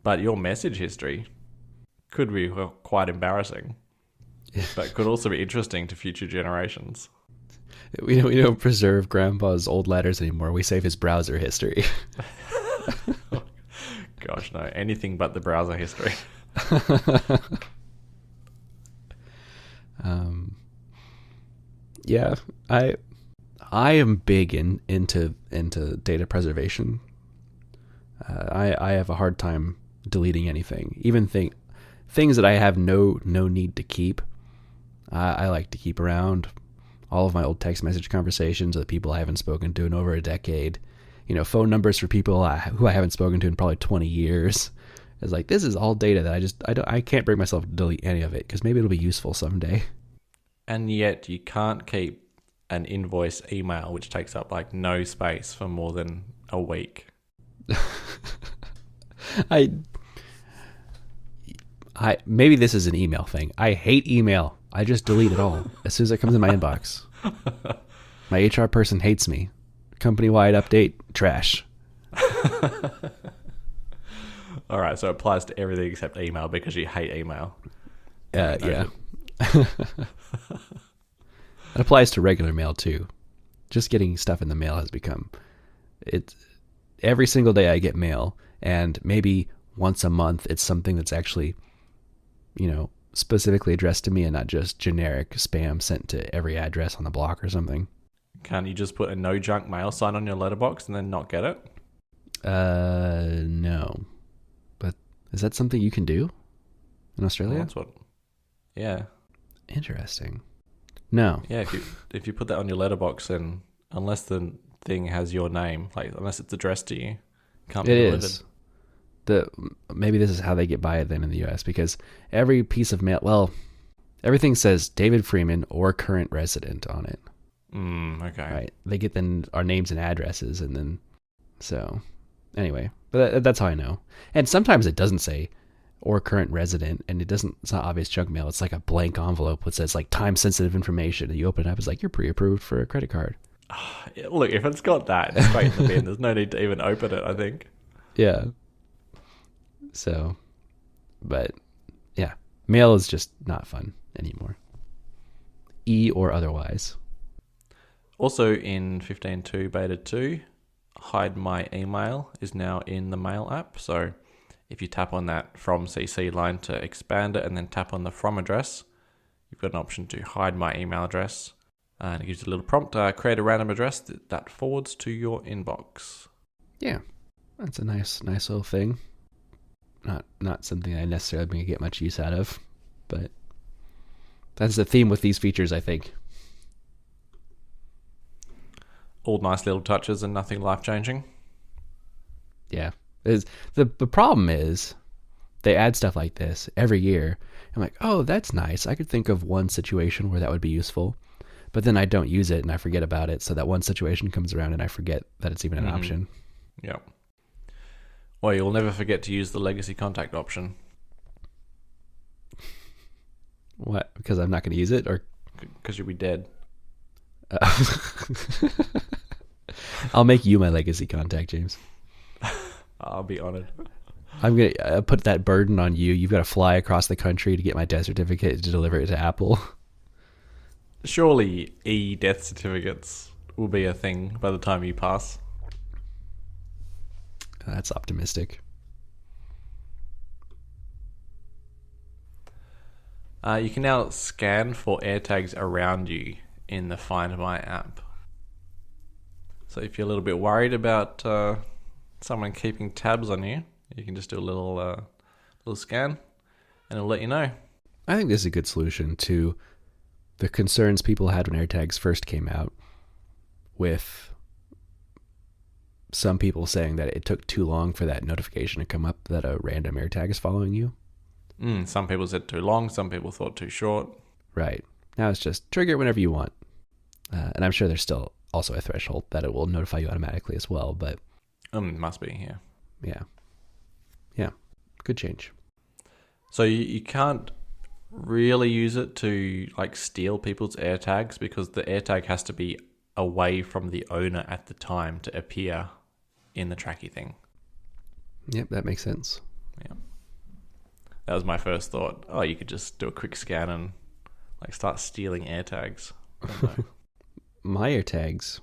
But your message history could be quite embarrassing, but could also be interesting to future generations. We don't preserve Grandpa's old letters anymore. We save his browser history. Gosh, no. Anything but the browser history. Yeah, I am big into data preservation. I have a hard time deleting anything, even things that I have no need to keep. I like to keep around all of my old text message conversations with people I haven't spoken to in over a decade. Phone numbers for people who I haven't spoken to in probably 20 years. It's like, this is all data that I can't bring myself to delete any of it because maybe it'll be useful someday. And yet you can't keep an invoice email which takes up like no space for more than a week. I maybe this is an email thing. I hate email. I just delete it all as soon as it comes in my inbox. My HR person hates me. Company-wide update, trash. All right, so it applies to everything except email because you hate email. Yeah. It applies to regular mail too. Just getting stuff in the mail has become every single day I get mail, and maybe once a month it's something that's actually, specifically addressed to me and not just generic spam sent to every address on the block or something. Can't you just put a no junk mail sign on your letterbox and then not get it? No. But is that something you can do in Australia? Well, that's what. Yeah. Interesting. No. Yeah, if you put that on your letterbox, and unless the thing has your name, like unless it's addressed to you, it can't be delivered. Is. Maybe this is how they get by it then in the US, because every piece of mail, everything says David Freeman or current resident on it. Okay. Right. They get then our names and addresses, and then so anyway, but that's how I know. And sometimes it doesn't say or current resident, and it's not obvious junk mail. It's like a blank envelope that says like time sensitive information, and you open it up, it's like you're pre-approved for a credit card. Look, if it's got that, it's straight in the bin. There's no need to even open it, I think. Yeah. So, but yeah, mail is just not fun anymore. Or otherwise. Also in 15.2 beta 2, hide my email is now in the mail app. So if you tap on that from CC line to expand it and then tap on the from address, you've got an option to hide my email address. And it gives you a little prompt, create a random address that forwards to your inbox. Yeah, that's a nice little thing. Not something I necessarily going to get much use out of, but that's the theme with these features, I think. All nice little touches and nothing life-changing. Yeah. The problem is they add stuff like this every year. I'm like, oh, that's nice. I could think of one situation where that would be useful. But then I don't use it and I forget about it. So that one situation comes around and I forget that it's even an option. Yeah. Well, you'll never forget to use the legacy contact option. What? Because I'm not going to use it, or because you'll be dead? I'll make you my legacy contact, James. I'll be honored. I'm going to put that burden on you. You've got to fly across the country to get my death certificate to deliver it to Apple. Surely e-death certificates will be a thing by the time you pass. That's optimistic. You can now scan for AirTags around you in the Find My app. So if you're a little bit worried about someone keeping tabs on you, you can just do a little scan, and it'll let you know. I think this is a good solution to the concerns people had when AirTags first came out, with some people saying that it took too long for that notification to come up that a random AirTag is following you. Some people said too long, some people thought too short. Right. Now it's just trigger it whenever you want. And I'm sure there's still also a threshold that it will notify you automatically as well, but... Must be, yeah. Yeah. Yeah. Good change. So you can't really use it to like steal people's AirTags, because the AirTag has to be away from the owner at the time to appear in the tracky thing. Yep, that makes sense. Yeah. That was my first thought. Oh, you could just do a quick scan and like start stealing AirTags. My AirTags,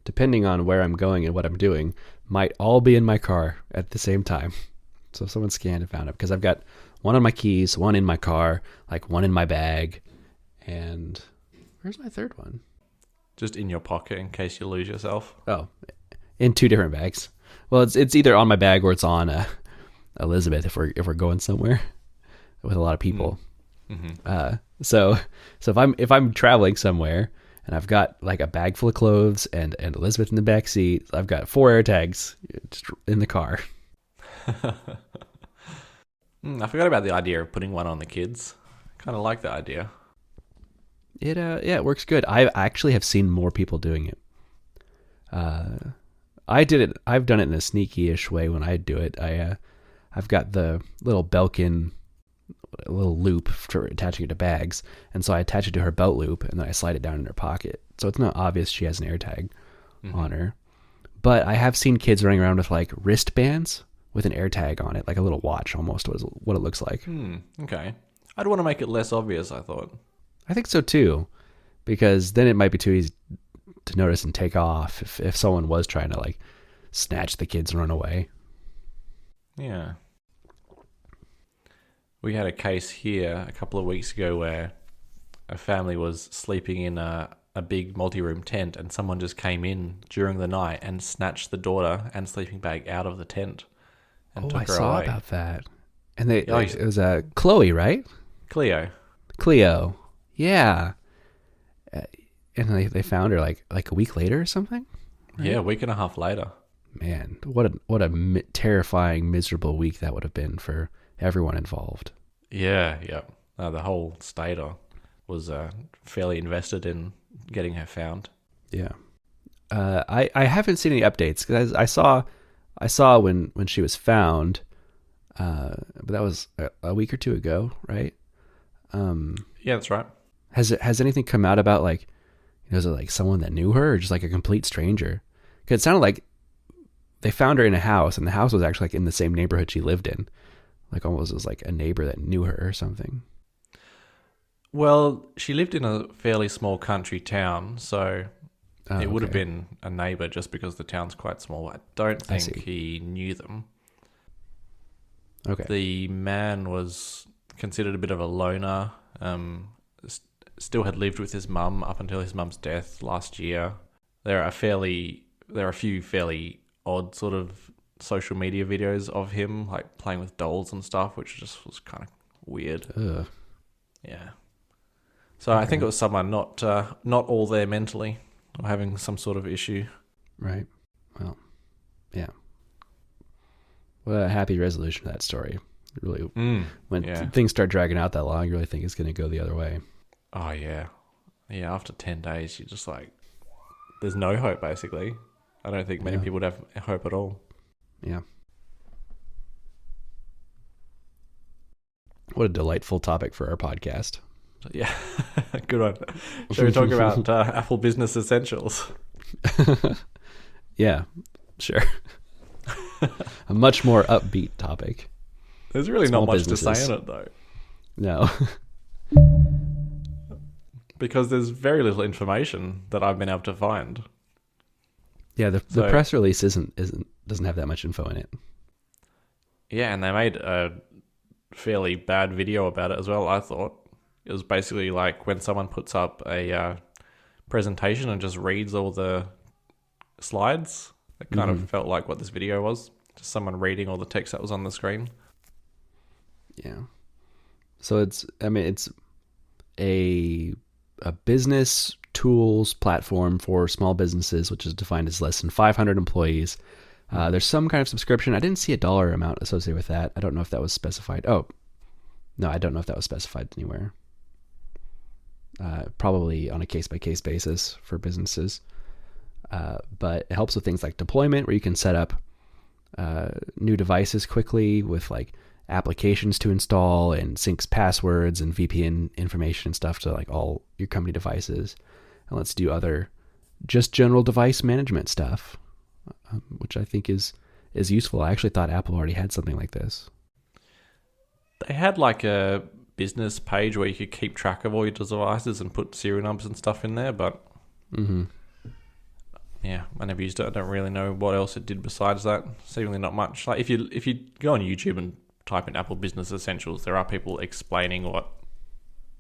depending on where I'm going and what I'm doing, might all be in my car at the same time. So if someone scanned and found it, because I've got one on my keys, one in my car, like one in my bag, and where's my third one? Just in your pocket in case you lose yourself. Oh, in two different bags. Well, it's either on my bag or it's on Elizabeth if we're going somewhere with a lot of people. Mm-hmm. So if I'm traveling somewhere and I've got like a bag full of clothes and Elizabeth in the back seat, I've got 4 AirTags just in the car. I forgot about the idea of putting one on the kids. Kind of like the idea. It works good. I actually have seen more people doing it. I've done it in a sneaky-ish way when I do it. I've got the little Belkin little loop for attaching it to bags, and so I attach it to her belt loop, and then I slide it down in her pocket. So it's not obvious she has an AirTag on her. But I have seen kids running around with like wristbands with an AirTag on it, like a little watch almost was what it looks like. Okay. I'd want to make it less obvious, I thought. I think so too, because then it might be too easy to notice and take off if someone was trying to like snatch the kids and run away. Yeah. We had a case here a couple of weeks ago where a family was sleeping in a big multi-room tent, and someone just came in during the night and snatched the daughter and sleeping bag out of the tent and took her away. I saw about that. And it was Chloe, right? Cleo. Yeah. And they found her like a week later or something? Right? Yeah, a week and a half later. Man, what a terrifying, miserable week that would have been for everyone involved. Yeah. The whole state was fairly invested in getting her found. Yeah. I haven't seen any updates, because I saw when she was found, but that was a week or two ago, right? Yeah, that's right. Has anything come out about like, was it like someone that knew her or just like a complete stranger? Because it sounded like they found her in a house, and the house was actually like in the same neighborhood she lived in, like almost as like a neighbor that knew her or something. Well, she lived in a fairly small country town, so it would have been a neighbor just because the town's quite small. I don't think he knew them. Okay. The man was considered a bit of a loner. Still had lived with his mum up until his mum's death last year. There are a few fairly odd sort of social media videos of him like playing with dolls and stuff, which just was kind of weird. Ugh. Yeah. So I think it was someone not all there mentally or having some sort of issue. Right. Well, yeah. What a happy resolution to that story. Really, when things start dragging out that long, you really think it's going to go the other way. Oh, yeah. Yeah, after 10 days, you're just like, there's no hope, basically. I don't think many people would have hope at all. Yeah. What a delightful topic for our podcast. Yeah, good one. Shall we talk about Apple Business Essentials? Yeah, sure. A much more upbeat topic. There's really not much to say in it, though. No. Because there's very little information that I've been able to find. Yeah, the press release isn't doesn't have that much info in it. Yeah, and they made a fairly bad video about it as well, I thought. It was basically like when someone puts up a presentation and just reads all the slides. It kind of felt like what this video was. Just someone reading all the text that was on the screen. Yeah. So it's a business tools platform for small businesses, which is defined as less than 500 employees. There's some kind of subscription. I didn't see a dollar amount associated with that. I don't know if that was specified. Oh, no, I don't know if that was specified anywhere. Probably on a case-by-case basis for businesses. But it helps with things like deployment, where you can set up new devices quickly with like applications to install, and syncs passwords and VPN information and stuff to like all your company devices. And let's do other just general device management stuff, which I think is useful. I actually thought Apple already had something like this. They had like a business page where you could keep track of all your devices and put serial numbers and stuff in there, but yeah, I never used it. I don't really know what else it did besides that. Seemingly not much. Like if you go on YouTube and type in Apple Business Essentials, there are people explaining what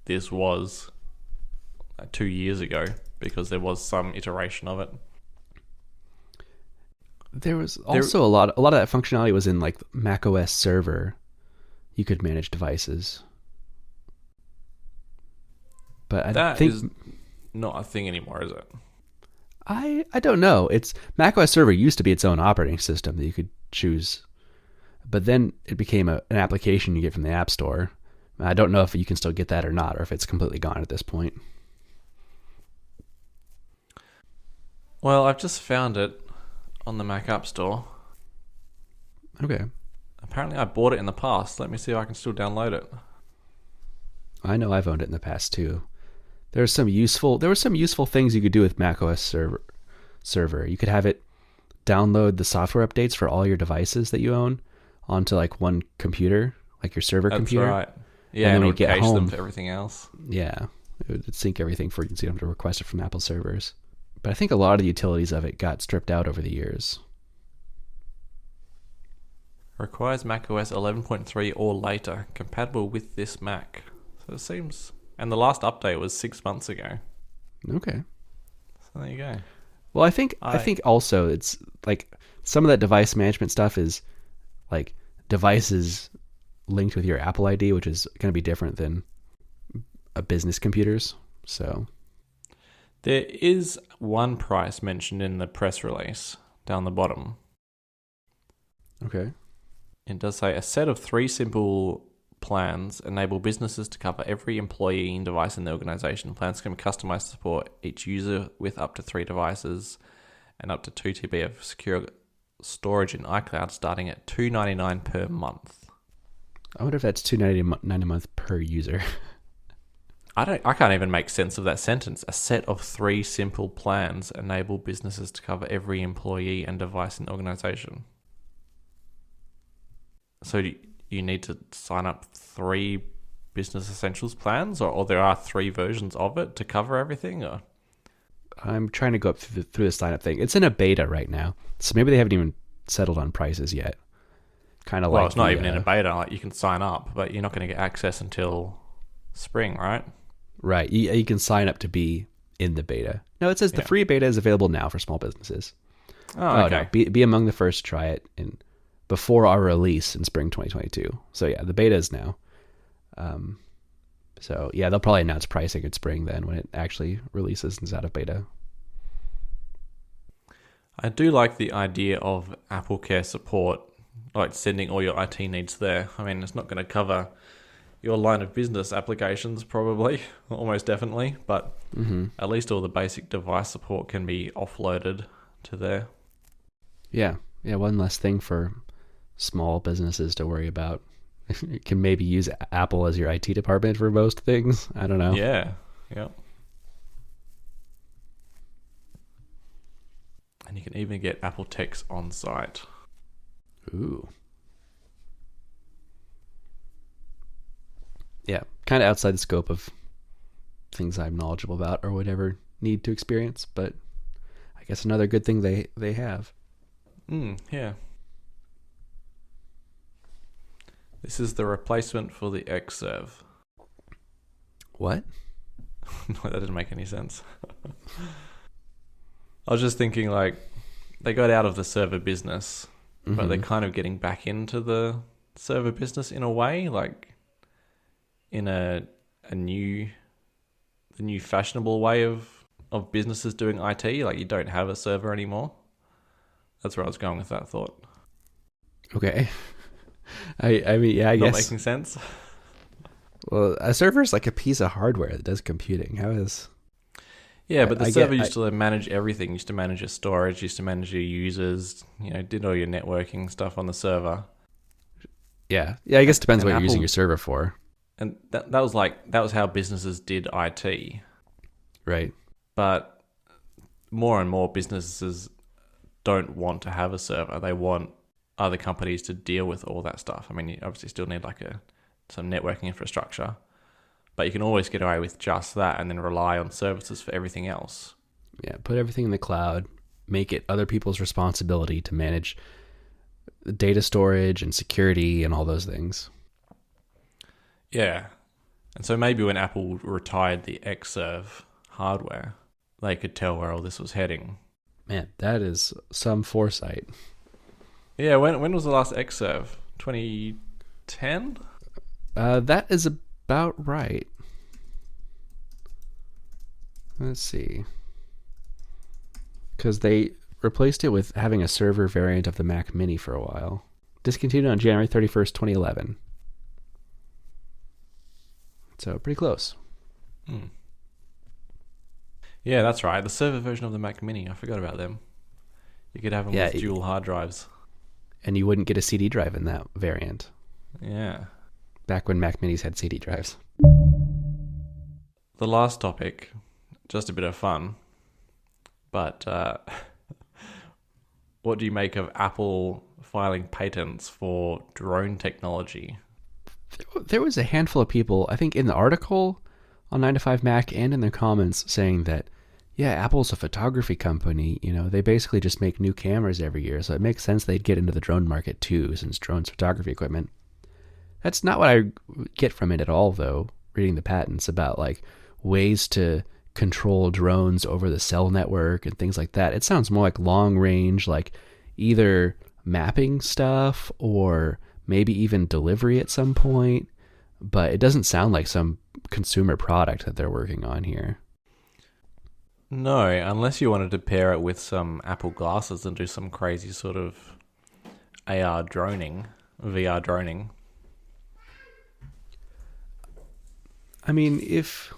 this was 2 years ago, because there was some iteration of it. There was also a lot of that functionality was in like Mac OS server. You could manage devices. But I think is not a thing anymore, is it? I don't know. It's Mac OS server used to be its own operating system that you could choose, but then it became an application you get from the App Store. I don't know if you can still get that or not, or if it's completely gone at this point. Well, I've just found it on the Mac App Store. Okay. Apparently I bought it in the past. Let me see if I can still download it. I know I've owned it in the past too. There were some useful things you could do with Mac OS server. You could have it download the software updates for all your devices that you own onto like one computer, like your server computer. That's right. Yeah, and it would cache them for everything else. Yeah, it would sync everything for you, so you don't have to request it from Apple servers. But I think a lot of the utilities of it got stripped out over the years. Requires macOS 11.3 or later, compatible with this Mac. So it seems... And the last update was 6 months ago. Okay. So there you go. Well, I think also it's like some of that device management stuff is like devices linked with your Apple ID, which is going to be different than a business computers. So there is one price mentioned in the press release down the bottom. Okay. It does say a set of 3 simple plans enable businesses to cover every employee and device in the organization. Plans can be customized to support each user with up to 3 devices and up to 2 TB of secure storage in iCloud, starting at $2.99 per month. I wonder if that's $2.99 a month per user. I can't even make sense of that sentence. A set of 3 simple plans enable businesses to cover every employee and device in the organization. So you need to sign up 3 business essentials plans, or there are 3 versions of it to cover everything? Or? I'm trying to go up through the sign up thing. It's in a beta right now, so maybe they haven't even settled on prices yet. Kind of well, it's not even in a beta. Like you can sign up, but you're not going to get access until spring, right? Right. You can sign up to be in the beta. No, it says the free beta is available now for small businesses. Oh, okay. No, be among the first to try it before our release in spring 2022. So yeah, the beta is now. So yeah, they'll probably announce pricing in spring then when it actually releases and is out of beta. I do like the idea of Apple Care support, like sending all your IT needs there. I mean, it's not going to cover your line of business applications probably, almost definitely, but at least all the basic device support can be offloaded to there. Yeah, one less thing for small businesses to worry about. You can maybe use Apple as your IT department for most things. I don't know. Yeah. And you can even get Apple techs on site. Ooh. Yeah, kind of outside the scope of things I'm knowledgeable about or would ever need to experience, but I guess another good thing they have. Yeah. This is the replacement for the Xserve. What? No, that didn't make any sense. I was just thinking, like, they got out of the server business, but they're kind of getting back into the server business in a way, like in the new fashionable way of businesses doing IT. Like, you don't have a server anymore. That's where I was going with that thought. Okay. I mean, yeah, I Not guess. making sense. Well, a server is like a piece of hardware that does computing. How is... Yeah, but the server used to manage everything. Used to manage your storage, used to manage your users, did all your networking stuff on the server. Yeah. Yeah, I guess it depends And what you're using Apple- your server for. And that was how businesses did IT. Right. But more and more businesses don't want to have a server. They want other companies to deal with all that stuff. I mean, you obviously still need like some networking infrastructure, but you can always get away with just that and then rely on services for everything else. Yeah, put everything in the cloud, make it other people's responsibility to manage data storage and security and all those things. Yeah. And so maybe when Apple retired the Xserve hardware, they could tell where all this was heading. Man, that is some foresight. Yeah, when was the last Xserve? 2010? That is about right. Let's see. Because they replaced it with having a server variant of the Mac Mini for a while. Discontinued on January 31st, 2011. So pretty close. Yeah, that's right. The server version of the Mac Mini. I forgot about them. You could have them with dual hard drives. And you wouldn't get a CD drive in that variant. Yeah. Back when Mac Minis had CD drives. The last topic, just a bit of fun. But what do you make of Apple filing patents for drone technology? There was a handful of people, I think in the article on 9 to 5 Mac and in their comments, saying that, yeah, Apple's a photography company. They basically just make new cameras every year. So it makes sense they'd get into the drone market too, since drone's photography equipment. That's not what I get from it at all, though, reading the patents about like ways to control drones over the cell network and things like that. It sounds more like long range, like either mapping stuff or maybe even delivery at some point. But it doesn't sound like some consumer product that they're working on here. No, unless you wanted to pair it with some Apple glasses and do some crazy sort of AR droning, VR droning. I mean, if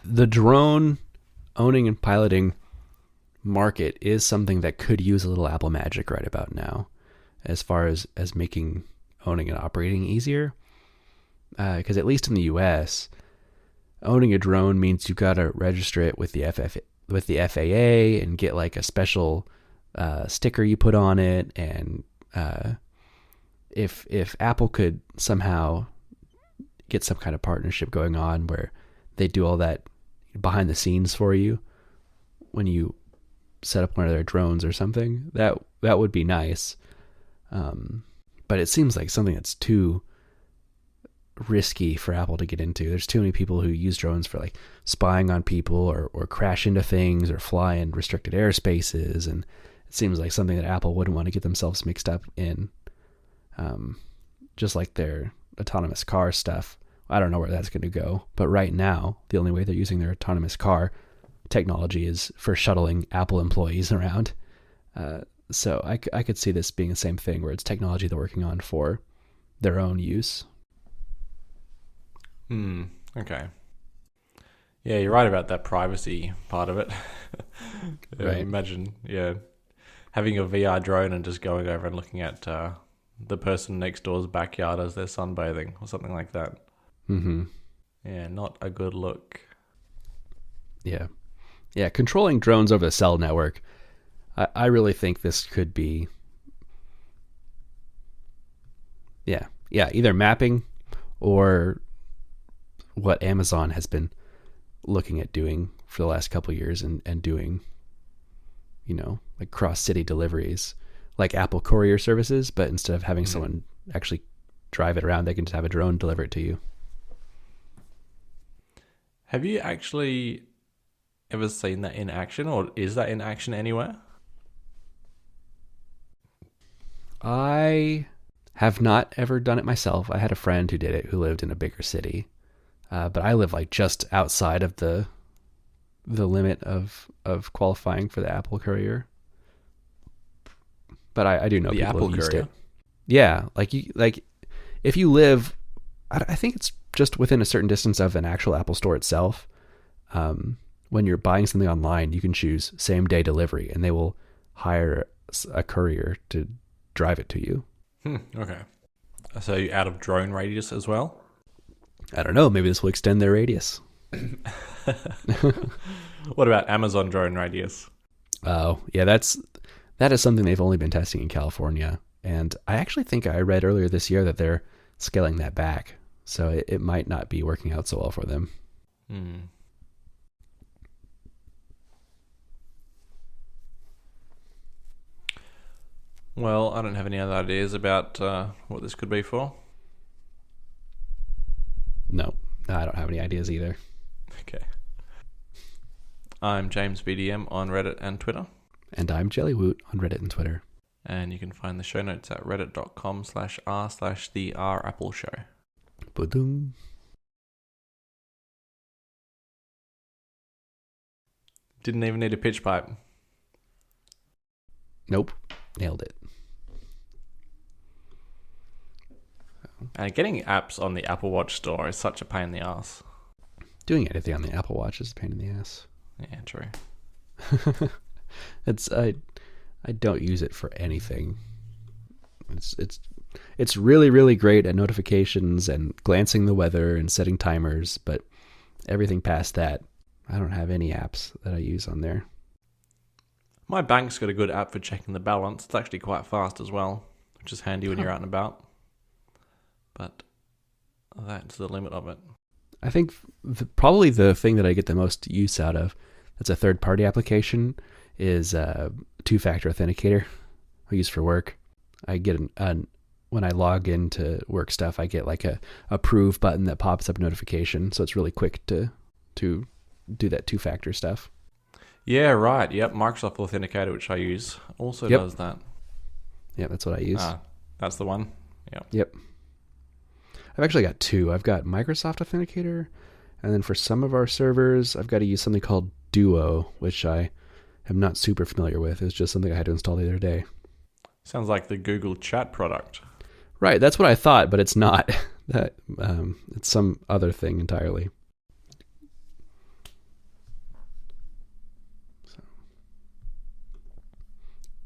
the drone owning and piloting market is something that could use a little Apple magic right about now, as far as making owning and operating easier, because at least in the US, owning a drone means you've got to register it with the FAA and get like a special sticker you put on it. And if Apple could somehow get some kind of partnership going on where they do all that behind the scenes for you when you set up one of their drones or something, that would be nice. But it seems like something that's too risky for Apple to get into. There's too many people who use drones for like spying on people or crash into things or fly in restricted airspaces, and it seems like something that Apple wouldn't want to get themselves mixed up in. Just like their autonomous car stuff. I don't know where that's going to go, but right now the only way they're using their autonomous car technology is for shuttling Apple employees around. So I could see this being the same thing where it's technology they're working on for their own use. Okay. Yeah, you're right about that privacy part of it. Right. Imagine, having a VR drone and just going over and looking at the person next door's backyard as they're sunbathing or something like that. Mm-hmm. Yeah, not a good look. Yeah. Yeah, controlling drones over the cell network. I really think this could be... Yeah, either mapping or what Amazon has been looking at doing for the last couple of years and doing like cross-city deliveries, like Apple Courier services, but instead of having someone actually drive it around, they can just have a drone deliver it to you. Have you actually ever seen that in action, or is that in action anywhere? I have not ever done it myself. I had a friend who did it who lived in a bigger city, but I live like just outside of the limit of qualifying for the Apple Courier. But I do know The people Apple who've used Courier? it. Yeah, like if you live, I think it's just within a certain distance of an actual Apple store itself. When you're buying something online, you can choose same day delivery, and they will hire a courier to drive it to you. Okay. So you're out of drone radius as well? I don't know. Maybe this will extend their radius. What about Amazon drone radius? Oh, yeah, that is something they've only been testing in California. And I actually think I read earlier this year that they're scaling that back. So it might not be working out so well for them. Well, I don't have any other ideas about what this could be for. No, I don't have any ideas either. Okay. I'm James BDM on Reddit and Twitter. And I'm Jellywoot on Reddit and Twitter. And you can find the show notes at reddit.com/r/the-Apple show. Ba-doom. Didn't even need a pitch pipe. Nope. Nailed it. And getting apps on the Apple Watch store is such a pain in the ass. Doing anything on the Apple Watch is a pain in the ass. Yeah, true. I don't use it for anything. It's really, really great at notifications and glancing the weather and setting timers, but everything past that, I don't have any apps that I use on there. My bank's got a good app for checking the balance. It's actually quite fast as well, which is handy when you're out and about. But that's the limit of it. I think probably the thing that I get the most use out of that's a third-party application is two-factor authenticator I use for work. I get when I log into work stuff, I get like a approve button that pops up a notification, so it's really quick to do that two-factor stuff. Yeah, right. Yep, Microsoft Authenticator, which I use, also does that. Yeah, that's what I use. That's the one. Yep. I've actually got two. I've got Microsoft Authenticator, and then for some of our servers, I've got to use something called Duo, which I am not super familiar with. It's just something I had to install the other day. Sounds like the Google Chat product. Right, that's what I thought, but it's not. That it's some other thing entirely. So,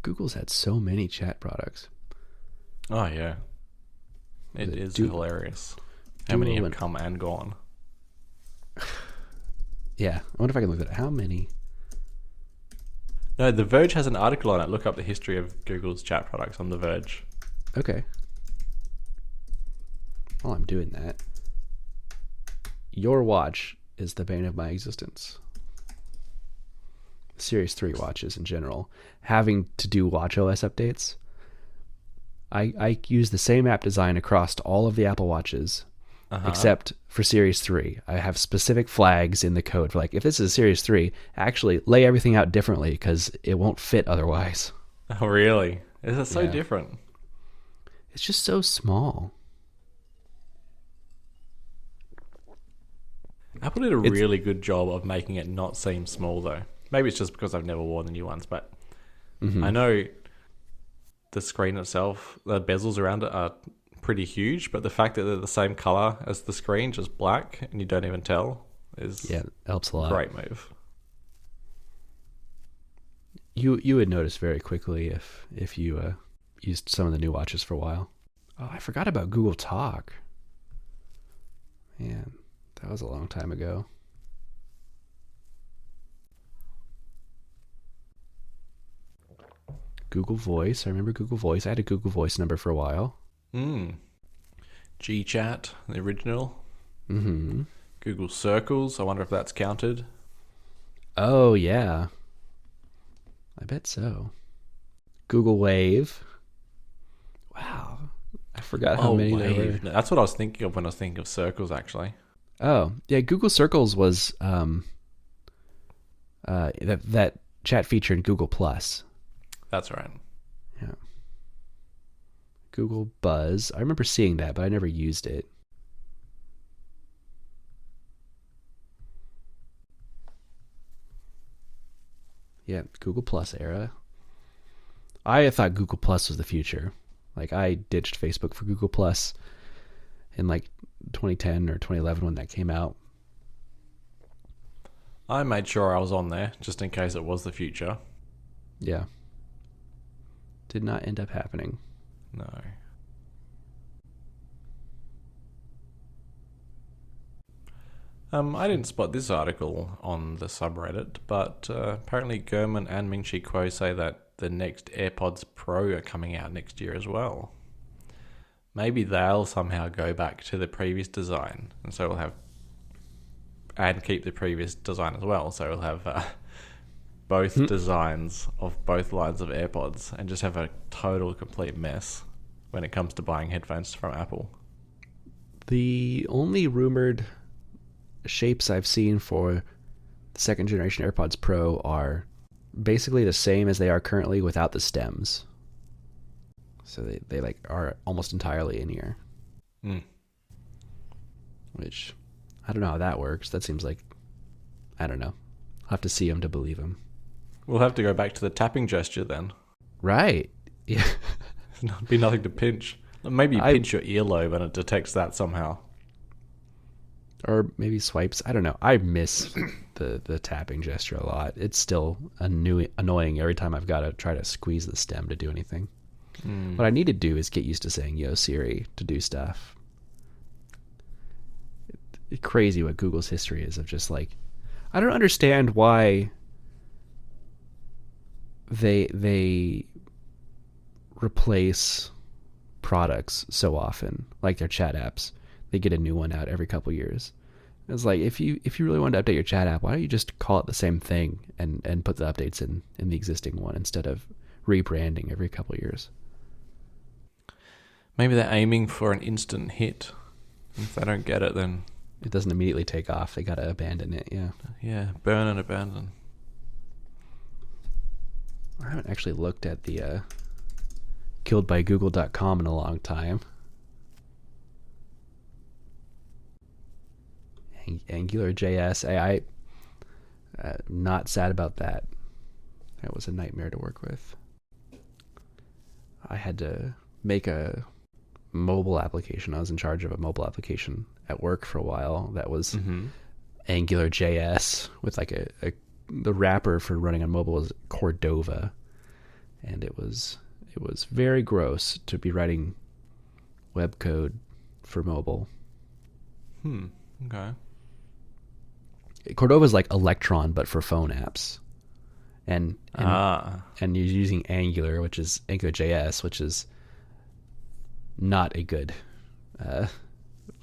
Google's had so many chat products. Oh, yeah. It is hilarious. How many have come and gone? Yeah, I wonder if I can look at it. How many? No, The Verge has an article on it. Look up the history of Google's chat products on The Verge. Okay. While I'm doing that, your watch is the bane of my existence. Series 3 watches in general. Having to do watchOS updates. I use the same app design across all of the Apple Watches, except for Series 3. I have specific flags in the code for, like, if this is a Series 3, actually lay everything out differently because it won't fit otherwise. Oh, really? Is it so different? It's just so small. Apple did a really good job of making it not seem small, though. Maybe it's just because I've never worn the new ones, but I know the screen itself, the bezels around it are pretty huge, but the fact that they're the same color as the screen, just black, and you don't even tell, is helps a lot. Great move. You would notice very quickly if you used some of the new watches for a while. Oh, I forgot about Google Talk. Man, that was a long time ago. Google Voice. I remember Google Voice. I had a Google Voice number for a while. GChat, the original. Mm-hmm. Google Circles. I wonder if that's counted. Oh, yeah. I bet so. Google Wave. Wow. I forgot how many there were. That's what I was thinking of when I was thinking of circles, actually. Oh, yeah, Google Circles was that chat feature in Google Plus. That's right. Yeah. Google Buzz. I remember seeing that, but I never used it. Yeah, Google Plus era. I thought Google Plus was the future. Like, I ditched Facebook for Google Plus in like 2010 or 2011 when that came out. I made sure I was on there just in case it was the future. Yeah. Did not end up happening. No. I didn't spot this article on the subreddit, but apparently Gurman and Ming-Chi Kuo say that the next AirPods Pro are coming out next year as well. Maybe they'll somehow go back to the previous design, and so we'll have... and keep the previous design as well, so we'll have both designs of both lines of AirPods and just have a total complete mess when it comes to buying headphones from Apple. The only rumored shapes I've seen for the second generation AirPods Pro are basically the same as they are currently without the stems. So they like are almost entirely in ear. Which I don't know how that works. That seems like, I don't know. I'll have to see him to believe him. We'll have to go back to the tapping gesture then. Right. Yeah. There'd be nothing to pinch. Maybe you pinch your earlobe and it detects that somehow. Or maybe swipes. I don't know. I miss the tapping gesture a lot. It's still annoying every time I've got to try to squeeze the stem to do anything. What I need to do is get used to saying Yo Siri to do stuff. It's crazy what Google's history is of just like, I don't understand why they replace products so often, like their chat apps. They get a new one out every couple years. It's like, if you really want to update your chat app, why don't you just call it the same thing and put the updates in the existing one instead of rebranding every couple years? Maybe they're aiming for an instant hit. If they don't get it, then it doesn't immediately take off. They got to abandon it, yeah. Yeah, burn and abandon. I haven't actually looked at the killedbygoogle.com in a long time. AngularJS, I not sad about that. That was a nightmare to work with. I had to make a mobile application. I was in charge of a mobile application at work for a while. That was AngularJS with like the wrapper for running on mobile was Cordova, and it was very gross to be writing web code for mobile. Okay. Cordova is like Electron, but for phone apps, and you're using Angular, which is AngularJS, which is not a good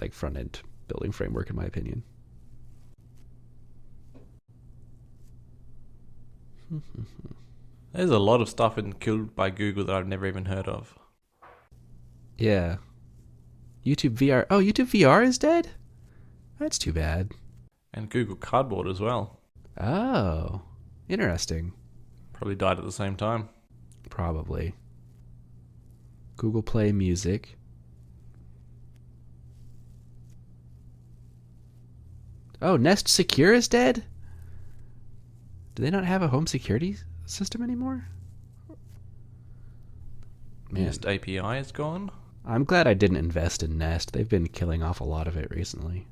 like front end building framework in my opinion. There's a lot of stuff in Killed by Google that I've never even heard of. Yeah. YouTube VR. Oh, YouTube VR is dead? That's too bad. And Google Cardboard as well. Oh, interesting. Probably died at the same time. Probably. Google Play Music. Oh, Nest Secure is dead? Do they not have a home security system anymore? Man. Nest API is gone. I'm glad I didn't invest in Nest. They've been killing off a lot of it recently.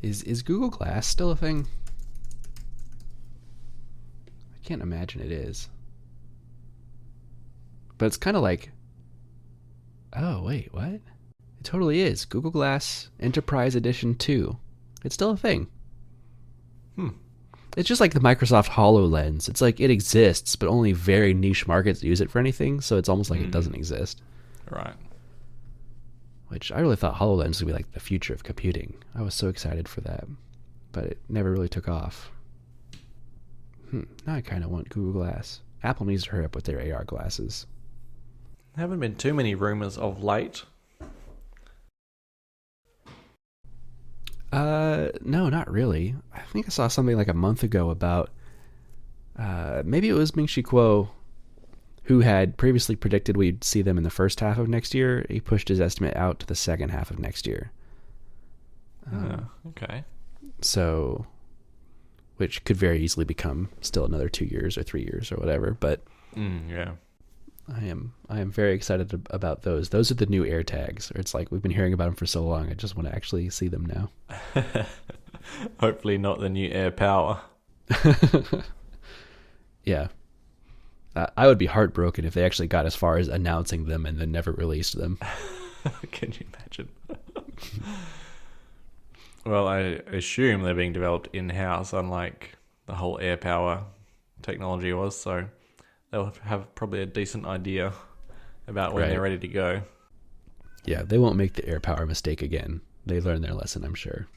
Is Google Glass still a thing? I can't imagine it is. But it's kind of like... Oh, wait, what? It totally is. Google Glass Enterprise Edition 2. It's still a thing. It's just like the Microsoft HoloLens. It's like it exists, but only very niche markets use it for anything, so it's almost like it doesn't exist. Right. Which I really thought HoloLens would be like the future of computing. I was so excited for that. But it never really took off. Now I kind of want Google Glass. Apple needs to hurry up with their AR glasses. There haven't been too many rumors of late. No, not really. I think I saw something like a month ago about maybe it was Ming-Chi Kuo who had previously predicted we'd see them in the first half of next year. He pushed his estimate out to the second half of next year. Okay. So, which could very easily become still another 2 years or 3 years or whatever. But Yeah. I am very excited about those. Those are the new AirTags. It's like we've been hearing about them for so long. I just want to actually see them now. Hopefully not the new Air Power. Yeah. I would be heartbroken if they actually got as far as announcing them and then never released them. Can you imagine? Well, I assume they're being developed in-house, unlike the whole Air Power technology was, so they'll have probably a decent idea about when they're ready to go. Yeah, they won't make the AirPower mistake again. They learned their lesson, I'm sure.